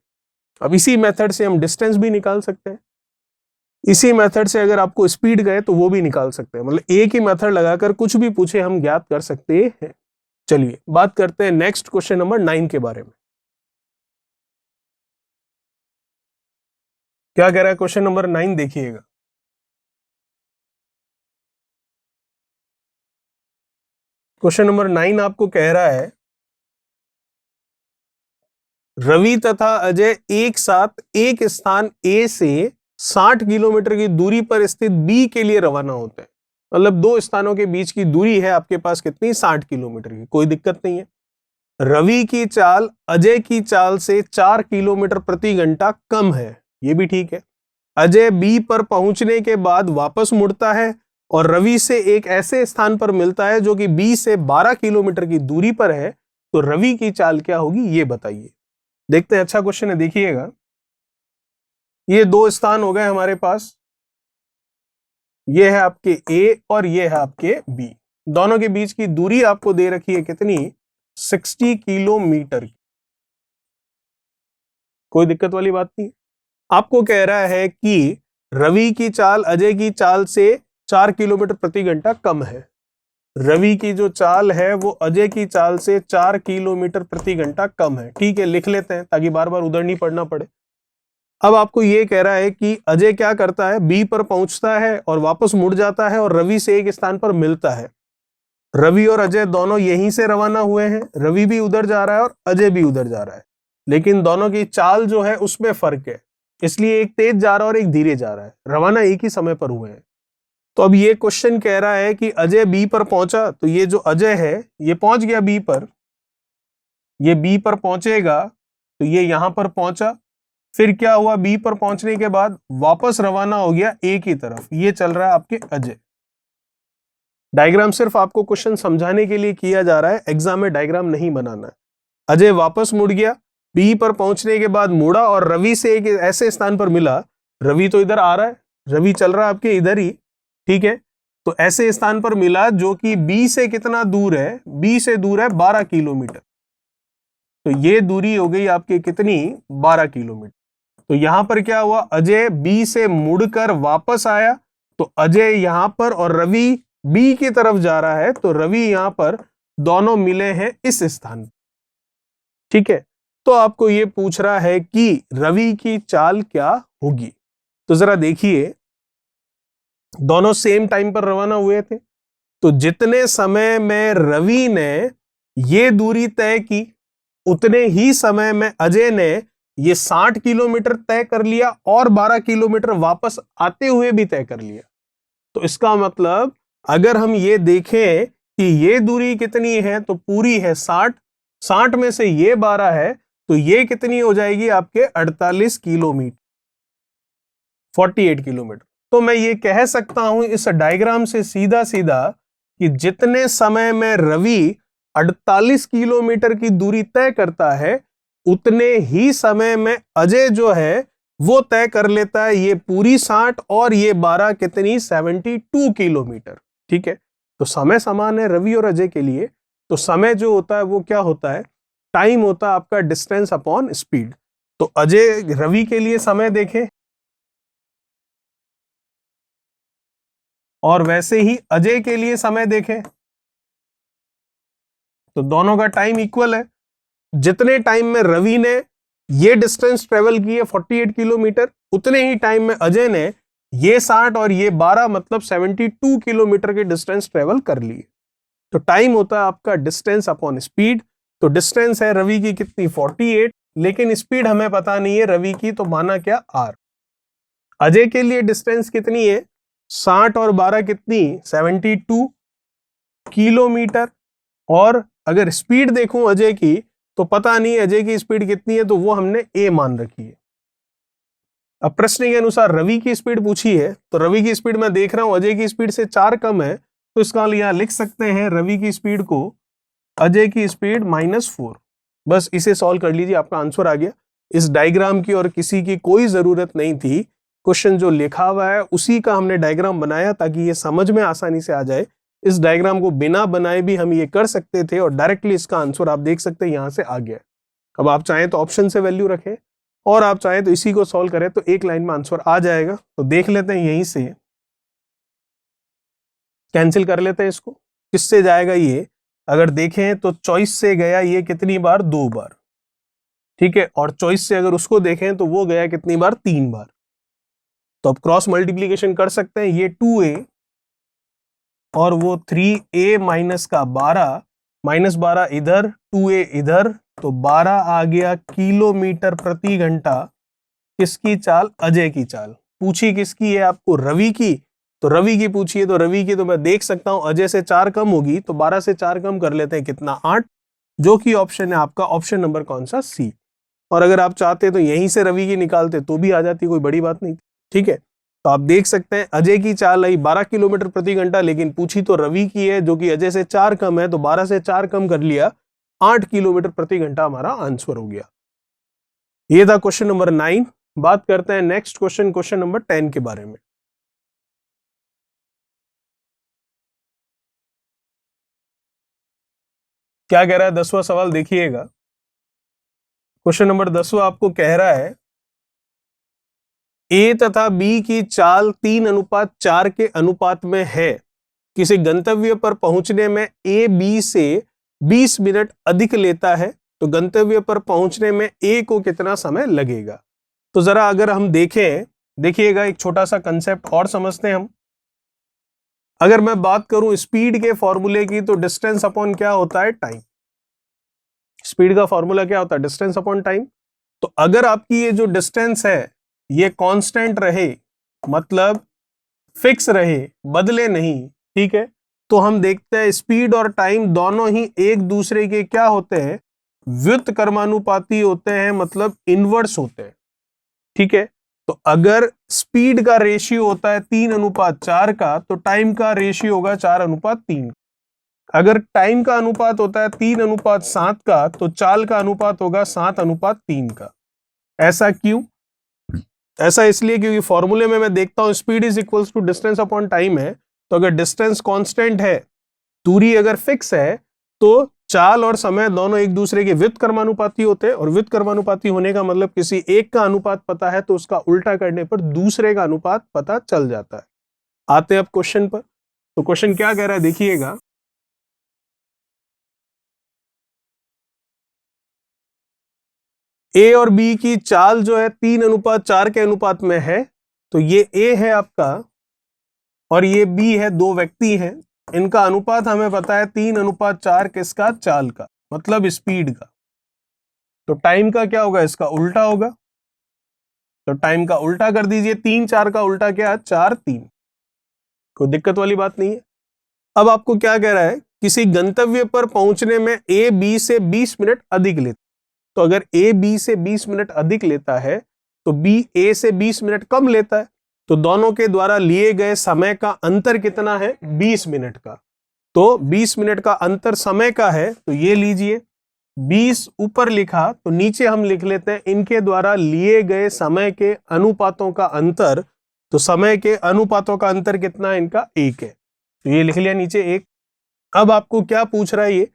अब इसी मेथड से हम डिस्टेंस भी निकाल सकते हैं, इसी मेथड से अगर आपको स्पीड गए तो वो भी निकाल सकते हैं, मतलब एक ही मेथड लगाकर कुछ भी पूछे हम ज्ञात कर सकते हैं। चलिए बात करते हैं नेक्स्ट क्वेश्चन नंबर 9 के बारे में। क्या कह रहा है क्वेश्चन नंबर 9, देखिएगा। क्वेश्चन नंबर 9 आपको कह रहा है, रवि तथा अजय एक साथ एक स्थान ए से 60 किलोमीटर की दूरी पर स्थित बी के लिए रवाना होते हैं। मतलब दो स्थानों के बीच की दूरी है आपके पास कितनी, 60 किलोमीटर की, कोई दिक्कत नहीं है। रवि की चाल अजय की चाल से 4 किलोमीटर प्रति घंटा कम है, ये भी ठीक है। अजय बी पर पहुंचने के बाद वापस मुड़ता है और रवि से एक ऐसे स्थान पर मिलता है जो कि बी से 12 किलोमीटर की दूरी पर है, तो रवि की चाल क्या होगी ये बताइए। देखते हैं, अच्छा क्वेश्चन है, देखिएगा। ये दो स्थान हो गए हमारे पास, ये है आपके ए और ये है आपके बी, दोनों के बीच की दूरी आपको दे रखी है कितनी, 60 किलोमीटर। कोई दिक्कत वाली बात नहीं। आपको कह रहा है कि रवि की चाल अजय की चाल से 4 किलोमीटर प्रति घंटा कम है। रवि की जो चाल है वो अजय की चाल से 4 किलोमीटर प्रति घंटा कम है, ठीक है, लिख लेते हैं ताकि बार बार उधर नहीं पढ़ना पड़े। अब आपको ये कह रहा है कि अजय क्या करता है, बी पर पहुंचता है और वापस मुड़ जाता है और रवि से एक स्थान पर मिलता है। रवि और अजय दोनों यहीं से रवाना हुए हैं, रवि भी उधर जा रहा है और अजय भी उधर जा रहा है, लेकिन दोनों की चाल जो है उसमें फर्क है, इसलिए एक तेज जा रहा है और एक धीरे जा रहा है, रवाना एक ही समय पर हुए हैं। तो अब ये क्वेश्चन कह रहा है कि अजय बी पर पहुंचा, तो ये जो अजय है ये पहुंच गया बी पर, ये बी पर पहुंचेगा तो ये यहां पर पहुंचा, फिर क्या हुआ, बी पर पहुंचने के बाद वापस रवाना हो गया ए की तरफ, ये चल रहा है आपके अजय। डायग्राम सिर्फ आपको क्वेश्चन समझाने के लिए किया जा रहा है, एग्जाम में डायग्राम नहीं बनाना है। अजय वापस मुड़ गया, बी पर पहुंचने के बाद मुड़ा और रवि से एक ऐसे स्थान पर मिला, रवि तो इधर आ रहा है, रवि चल रहा है आपके इधर ही, ठीक है, तो ऐसे स्थान पर मिला जो कि बी से कितना दूर है, बी से दूर है 12 किलोमीटर, तो ये दूरी हो गई आपकी कितनी, 12 किलोमीटर। तो यहां पर क्या हुआ, अजय बी से मुड़कर वापस आया, तो अजय यहां पर और रवि बी की तरफ जा रहा है, तो रवि यहां पर, दोनों मिले हैं इस स्थान पर, ठीक है। तो आपको यह पूछ रहा है कि रवि की चाल क्या होगी, तो जरा देखिए, दोनों सेम टाइम पर रवाना हुए थे, तो जितने समय में रवि ने ये दूरी तय की उतने ही समय में अजय ने ये 60 किलोमीटर तय कर लिया और 12 किलोमीटर वापस आते हुए भी तय कर लिया। तो इसका मतलब अगर हम ये देखें कि ये दूरी कितनी है, तो पूरी है 60, 60 में से ये 12 है, तो ये कितनी हो जाएगी आपके 48 किलोमीटर, 48 किलोमीटर। तो मैं ये कह सकता हूं इस डायग्राम से सीधा सीधा कि जितने समय में रवि 48 किलोमीटर की दूरी तय करता है, उतने ही समय में अजय जो है वो तय कर लेता है ये पूरी 60 और ये 12 कितनी, 72 किलोमीटर, ठीक है। तो समय समान है रवि और अजय के लिए, तो समय जो होता है वो क्या होता है, टाइम होता है आपका डिस्टेंस अपॉन स्पीड। तो अजय रवि के लिए समय देखें, और वैसे ही अजय के लिए समय देखें तो दोनों का टाइम इक्वल है। जितने टाइम में रवि ने ये डिस्टेंस ट्रेवल की है 48 किलोमीटर, उतने ही टाइम में अजय ने ये 60 और ये 12 मतलब 72 किलोमीटर के डिस्टेंस ट्रेवल कर लिए। तो टाइम होता है आपका डिस्टेंस अपॉन स्पीड। तो डिस्टेंस है रवि की कितनी 48, लेकिन स्पीड हमें पता नहीं है रवि की, तो माना क्या r। अजय के लिए डिस्टेंस कितनी है 60 और 12 कितनी 72 किलोमीटर। और अगर स्पीड देखूं अजय की तो पता नहीं अजय की स्पीड कितनी है, तो वो हमने a मान रखी है। अब प्रश्न के अनुसार रवि की स्पीड पूछी है, तो रवि की स्पीड मैं देख रहा हूं अजय की स्पीड से 4 कम है, तो इसका यहां लिख सकते हैं रवि की स्पीड को अजय की स्पीड -4। बस इसे सॉल्व कर लीजिए, आपका आंसर आ गया। इस डायग्राम की और किसी की कोई जरूरत नहीं थी, क्वेश्चन जो लिखा हुआ है उसी का हमने डायग्राम बनाया ताकि ये समझ में आसानी से आ जाए। इस डायग्राम को बिना बनाए भी हम ये कर सकते थे और डायरेक्टली इसका आंसर आप देख सकते हैं यहां से आ गया। अब आप चाहें तो ऑप्शन से वैल्यू रखें और आप चाहें तो इसी को सॉल्व करें, तो एक लाइन में आंसर आ जाएगा। तो देख लेते हैं, यहीं से कैंसिल कर लेते हैं इसको। किससे जाएगा ये, अगर देखें तो चॉइस से गया ये कितनी बार 2 बार, ठीक है। और चॉइस से अगर उसको देखें तो वो गया कितनी बार 3 बार। तो अब क्रॉस मल्टीप्लीकेशन कर सकते हैं, ये 2a और वो 3a माइनस का 12 -12 इधर 2a इधर, तो 12 आ गया किलोमीटर प्रति घंटा। किसकी चाल, अजय की चाल। पूछी किसकी है आपको, रवि की। तो रवि की पूछी है, तो रवि की तो मैं देख सकता हूं अजय से 4 कम होगी, तो 12 से 4 कम कर लेते हैं कितना 8, जो कि ऑप्शन है आपका ऑप्शन नंबर कौन सा, सी। और अगर आप चाहते तो यहीं से रवि की निकालते तो भी आ जाती, कोई बड़ी बात नहीं, ठीक है। तो आप देख सकते हैं अजय की चाल आई 12 किलोमीटर प्रति घंटा, लेकिन पूछी तो रवि की है जो कि अजय से 4 कम है, तो 12 से 4 कम कर लिया, 8 किलोमीटर प्रति घंटा हमारा आंसर हो गया। ये था क्वेश्चन नंबर 9। बात करते हैं नेक्स्ट क्वेश्चन, क्वेश्चन नंबर 10 के बारे में। क्या कह रहा है 10वां सवाल देखिएगा। क्वेश्चन नंबर 10वां आपको कह रहा है ए तथा बी की चाल 3:4 के अनुपात में है। किसी गंतव्य पर पहुंचने में ए बी से 20 मिनट अधिक लेता है, तो गंतव्य पर पहुंचने में ए को कितना समय लगेगा। तो जरा अगर हम देखें, देखिएगा एक छोटा सा कंसेप्ट और समझते हैं हम। अगर मैं बात करूं स्पीड के फॉर्मूले की, तो डिस्टेंस अपॉन क्या होता है, टाइम। स्पीड का फॉर्मूला क्या होता है, डिस्टेंस अपॉन टाइम। तो अगर आपकी ये जो डिस्टेंस है ये कांस्टेंट रहे, मतलब फिक्स रहे, बदले नहीं, ठीक है, तो हम देखते हैं स्पीड और टाइम दोनों ही एक दूसरे के क्या होते हैं, व्युत्क्रमानुपाती होते हैं, मतलब इनवर्स होते हैं, ठीक है। तो अगर स्पीड का रेशियो होता है 3:4 का, तो टाइम का रेशियो होगा 4:3। अगर टाइम का अनुपात होता है 3:7 का, तो चाल का अनुपात होगा 7:3 का। ऐसा क्यों, ऐसा इसलिए क्योंकि फॉर्मूले में मैं देखता हूं speed is equals to distance upon time है, तो अगर डिस्टेंस कांस्टेंट है, दूरी अगर फिक्स है, तो चाल और समय दोनों एक दूसरे के व्युत्क्रमानुपाती होते हैं, और व्युत्क्रमानुपाती होने का मतलब किसी एक का अनुपात पता है तो उसका उल्टा करने पर दूसरे का अनुपात पता चल जाता है। आते हैं अब क्वेश्चन पर। तो क्वेश्चन क्या कह रहा है देखिएगा, ए और बी की चाल जो है 3:4 के अनुपात में है। तो ये ए है आपका और ये बी है, दो व्यक्ति हैं, इनका अनुपात हमें पता है 3:4 किसका, चाल का, मतलब स्पीड का। तो टाइम का क्या होगा, इसका उल्टा होगा। तो टाइम का उल्टा कर दीजिए, 3 4 का उल्टा क्या है, 4 3। कोई दिक्कत वाली बात नहीं है। अब आपको क्या कह रहा है, किसी गंतव्य पर पहुंचने में ए बी से 20 मिनट अधिक लेता। तो अगर ए बी से 20 मिनट अधिक लेता है, तो बी ए से 20 मिनट कम लेता है, तो दोनों के द्वारा लिए गए समय का अंतर कितना है, 20 मिनट का। तो 20 मिनट का अंतर समय का है, तो ये लीजिए 20 ऊपर लिखा, तो नीचे हम लिख लेते हैं इनके द्वारा लिए गए समय के अनुपातों का अंतर। तो समय के अनुपातों का अंतर कितना है, इनका 1 है, तो ये लिख लिया नीचे 1। अब आपको क्या पूछ रहा है, ये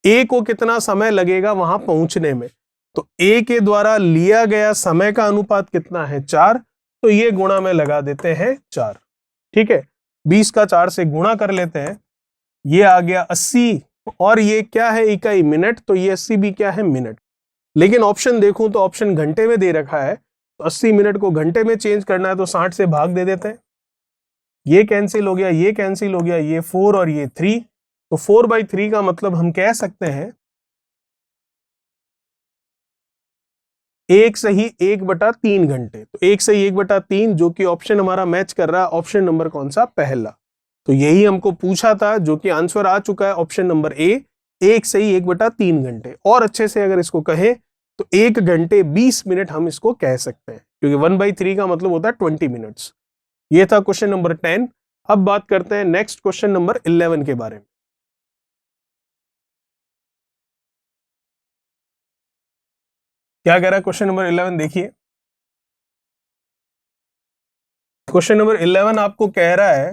ए को कितना समय लगेगा वहां पहुंचने में। तो ए के द्वारा लिया गया समय का अनुपात कितना है, 4, तो ये गुणा में लगा देते हैं 4, ठीक है। 20 का 4 से गुणा कर लेते हैं, ये आ गया 80, और ये क्या है इकाई मिनट, तो ये 80 भी क्या है मिनट। लेकिन ऑप्शन देखूं तो ऑप्शन घंटे में दे रखा है, तो 80 मिनट को घंटे में चेंज करना है तो 60 से भाग दे देते हैं, ये कैंसिल हो गया, ये कैंसिल हो गया, ये 4 और ये 3, तो 4/3 का मतलब हम कह सकते हैं 1/3 घंटे। तो 1/3 जो कि ऑप्शन हमारा मैच कर रहा है, ऑप्शन नंबर कौन सा, पहला। तो यही हमको पूछा था, जो कि आंसर आ चुका है ऑप्शन नंबर ए, 1/3 घंटे। और अच्छे से अगर इसको कहें तो 1 घंटे 20 मिनट हम इसको कह सकते हैं, क्योंकि 1/3 का मतलब होता है 20 मिनट्स। ये था क्वेश्चन नंबर 10। अब बात करते हैं नेक्स्ट क्वेश्चन नंबर 11 के बारे में। क्या कह रहा है क्वेश्चन नंबर 11, देखिए। क्वेश्चन नंबर 11 आपको कह रहा है,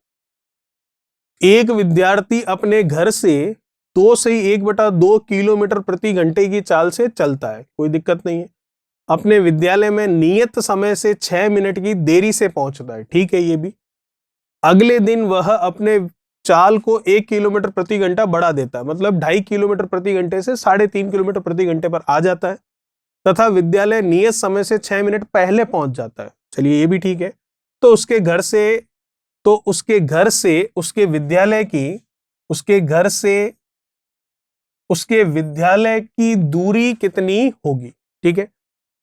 एक विद्यार्थी अपने घर से 2 से 1/2 किलोमीटर प्रति घंटे की चाल से चलता है, कोई दिक्कत नहीं है। अपने विद्यालय में नियत समय से 6 मिनट की देरी से पहुंचता है, ठीक है ये भी। अगले दिन वह अपने चाल को 1 किलोमीटर प्रति घंटा बढ़ा देता है, मतलब 2.5 किलोमीटर प्रति घंटे से 3.5 किलोमीटर प्रति घंटे पर आ जाता है, तथा विद्यालय नियत समय से 6 मिनट पहले पहुंच जाता है। चलिए ये भी ठीक है। तो उसके घर से उसके विद्यालय की दूरी कितनी होगी, ठीक है।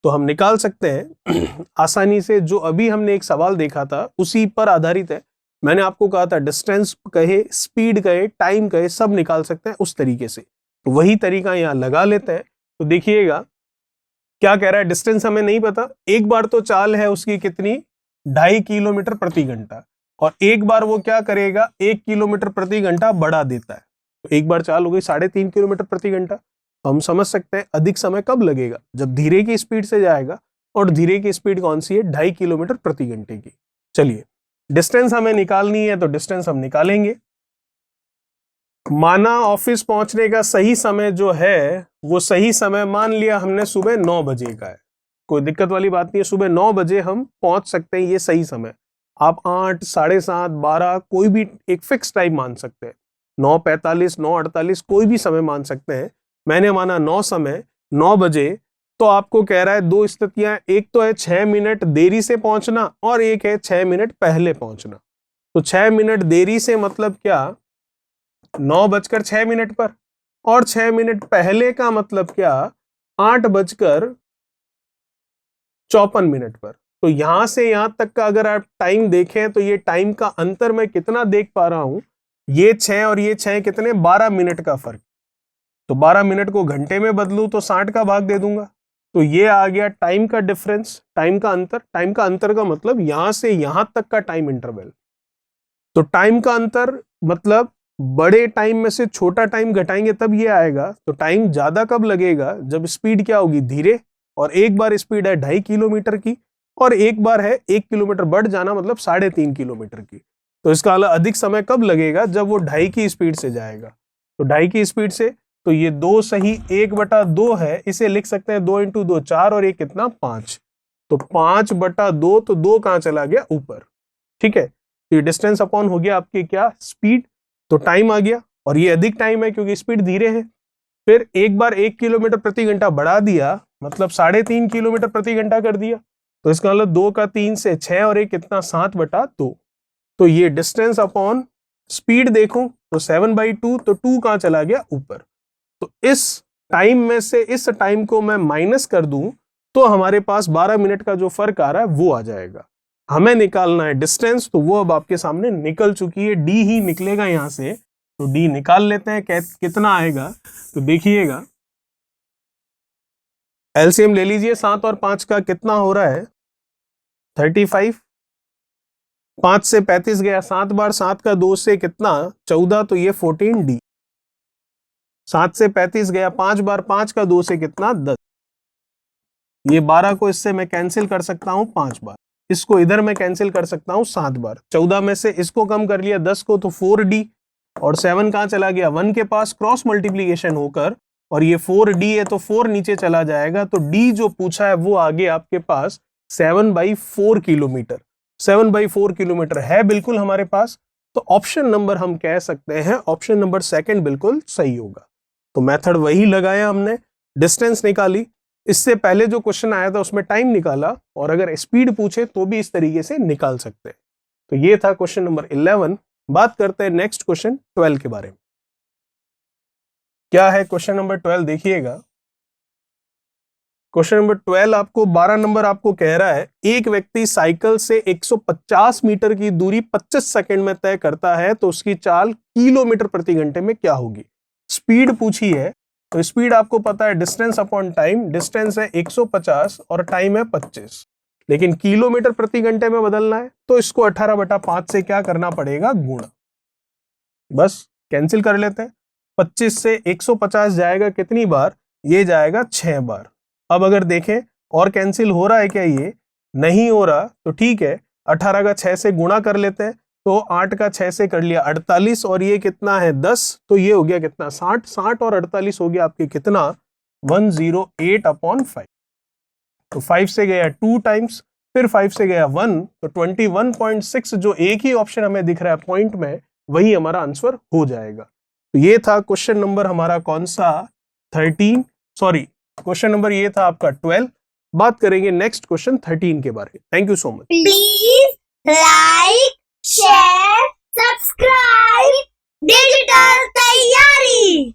तो हम निकाल सकते हैं आसानी से, जो अभी हमने एक सवाल देखा था उसी पर आधारित है। मैंने आपको कहा था डिस्टेंस कहे, स्पीड कहे, टाइम कहे, सब निकाल सकते हैं उस तरीके से। तो वही तरीका यहां लगा लेते हैं। तो देखिएगा क्या कह रहा है, डिस्टेंस हमें नहीं पता, एक बार तो चाल है उसकी कितनी, 2.5 किलोमीटर प्रति घंटा, और एक बार वो क्या करेगा, 1 किलोमीटर प्रति घंटा बढ़ा देता है। तो एक बार चाल हो गई 3.5 किलोमीटर प्रति घंटा। तो हम समझ सकते हैं अधिक समय कब लगेगा, जब धीरे की स्पीड से जाएगा, और धीरे की स्पीड कौन सी है, 2.5 किलोमीटर प्रति घंटे की। चलिए डिस्टेंस हमें निकालनी है, तो डिस्टेंस हम निकालेंगे। माना ऑफिस पहुंचने का सही समय जो है, वो सही समय मान लिया हमने सुबह 9 बजे का है, कोई दिक्कत वाली बात नहीं है, सुबह 9 बजे हम पहुंच सकते हैं, ये सही समय। आप 8, 7:30, 12 कोई भी एक फिक्स टाइम मान सकते हैं, 9:45, 9:48 कोई भी समय मान सकते हैं। मैंने माना 9 बजे। तो आपको कह रहा है 2 स्थितियां, एक तो है 6 मिनट देरी से पहुंचना, और एक है 6 मिनट पहले पहुंचना। तो 6 मिनट देरी से मतलब क्या, 9:06 पर, और 6 मिनट पहले का मतलब क्या, 8:54 पर। तो यहां से यहां तक का अगर आप टाइम देखें, तो ये टाइम का अंतर मैं कितना देख पा रहा हूं, ये 6 और ये 6 कितने, 12 मिनट का फर्क। तो 12 मिनट को घंटे में बदलूं तो 60 का भाग दे दूंगा। तो ये आ गया टाइम का डिफरेंस, टाइम का अंतर। टाइम का अंतर का मतलब यहां से यहां तक का टाइम इंटरवल। तो टाइम का अंतर मतलब बड़े टाइम में से छोटा टाइम घटाएंगे तब ये आएगा। तो टाइम ज्यादा कब लगेगा, जब स्पीड क्या होगी, धीरे, और एक बार स्पीड है 2.5 किलोमीटर की, और एक बार है 1 किलोमीटर बढ़ जाना, मतलब 3.5 किलोमीटर की। तो इसका अधिक समय कब लगेगा, जब वो 2.5 की स्पीड से जाएगा। तो 2.5 की स्पीड से, तो ये 2 सही 1/2 है, इसे लिख सकते हैं 2 × 2 4, और 1 कितना, 5। तो 5/2, तो 2 कहां चला गया, ऊपर, ठीक है। तो ये डिस्टेंस अपॉन हो गया आपकी क्या, स्पीड। तो टाइम आ गया, और ये अधिक टाइम है क्योंकि स्पीड धीरे है। फिर एक बार 1 किलोमीटर प्रति घंटा बढ़ा दिया, मतलब 3.5 किलोमीटर प्रति घंटा कर दिया। तो इसका मतलब 2 का 3 से 6, और 1 कितना, 7/2। तो ये डिस्टेंस अपॉन स्पीड देखूं तो 7/2, तो 2 कहां चला गया, ऊपर। तो इस टाइम में से इस टाइम को मैं माइनस कर दूं, तो हमारे पास 12 मिनट का जो फर्क आ रहा है वो आ जाएगा। हमें निकालना है डिस्टेंस, तो वो अब आपके सामने निकल चुकी है, डी ही निकलेगा यहां से। तो डी निकाल लेते हैं, कितना आएगा। तो देखिएगा एलसीएम ले लीजिए, 7 और 5 का कितना हो रहा है, 35। 5 से 35 गया, 7 बार 7 का 2 से कितना, 14, तो ये 14D। 7 से 35 गया, 5 बार 5 का 2 से कितना, 10। ये 12 को इससे मैं कैंसिल कर सकता हूं 5 बार, इसको इधर मैं कैंसिल कर सकता हूं 7 बार। 14 में से इसको कम कर लिया 10 को, तो 4D, और 7 कहां चला गया, 1 के पास क्रॉस मल्टीप्लीकेशन होकर, और ये 4D है तो 4 नीचे चला जाएगा। तो D जो पूछा है वो आगे आपके पास 7/4 किलोमीटर, 7/4 किलोमीटर है बिल्कुल हमारे पास। तो ऑप्शन नंबर हम कह सकते हैं ऑप्शन नंबर सेकंड बिल्कुल सही होगा। तो मेथड वही लगाया हमने, डिस्टेंस निकाली, इससे पहले जो क्वेश्चन आया था उसमें टाइम निकाला, और अगर स्पीड पूछे तो भी इस तरीके से निकाल सकते हैं। तो ये था क्वेश्चन नंबर 11। बात करते हैं नेक्स्ट क्वेश्चन 12 के बारे में। क्या है क्वेश्चन नंबर 12, देखिएगा। क्वेश्चन नंबर 12 आपको 12 नंबर आपको कह रहा है, एक व्यक्ति साइकिल से 150 मीटर की दूरी 25 सेकंड में तय करता है तो उसकी चाल किलोमीटर प्रति घंटे में क्या होगी। स्पीड पूछी है, तो स्पीड आपको पता है डिस्टेंस अपॉन टाइम, डिस्टेंस है 150 और टाइम है 25, लेकिन किलोमीटर प्रति घंटे में बदलना है तो इसको 18/5 से क्या करना पड़ेगा, गुणा। बस कैंसिल कर लेते हैं, 25 से 150 जाएगा कितनी बार, ये जाएगा 6 बार। अब अगर देखें और कैंसिल हो रहा है क्या, ये नहीं हो रहा तो ठीक है, 18 का 6 से गुणा कर लेते हैं, तो 8 का 6 से कर लिया 48, और ये कितना है 10, तो ये हो गया कितना 60, 60 और 48 हो गया आपके कितना 108/5। तो 5 से गया 2 टाइम्स, फिर 5 से गया 1, तो 21.6 जो एक ही ऑप्शन हमें दिख रहा है पॉइंट में, वही हमारा आंसर हो जाएगा। तो ये था क्वेश्चन नंबर हमारा कौन सा 13, सॉरी क्वेश्चन नंबर ये था आपका 12। बात करेंगे नेक्स्ट क्वेश्चन 13 के बारे में। Thank you so much. Please like, share, subscribe digital तैयारी।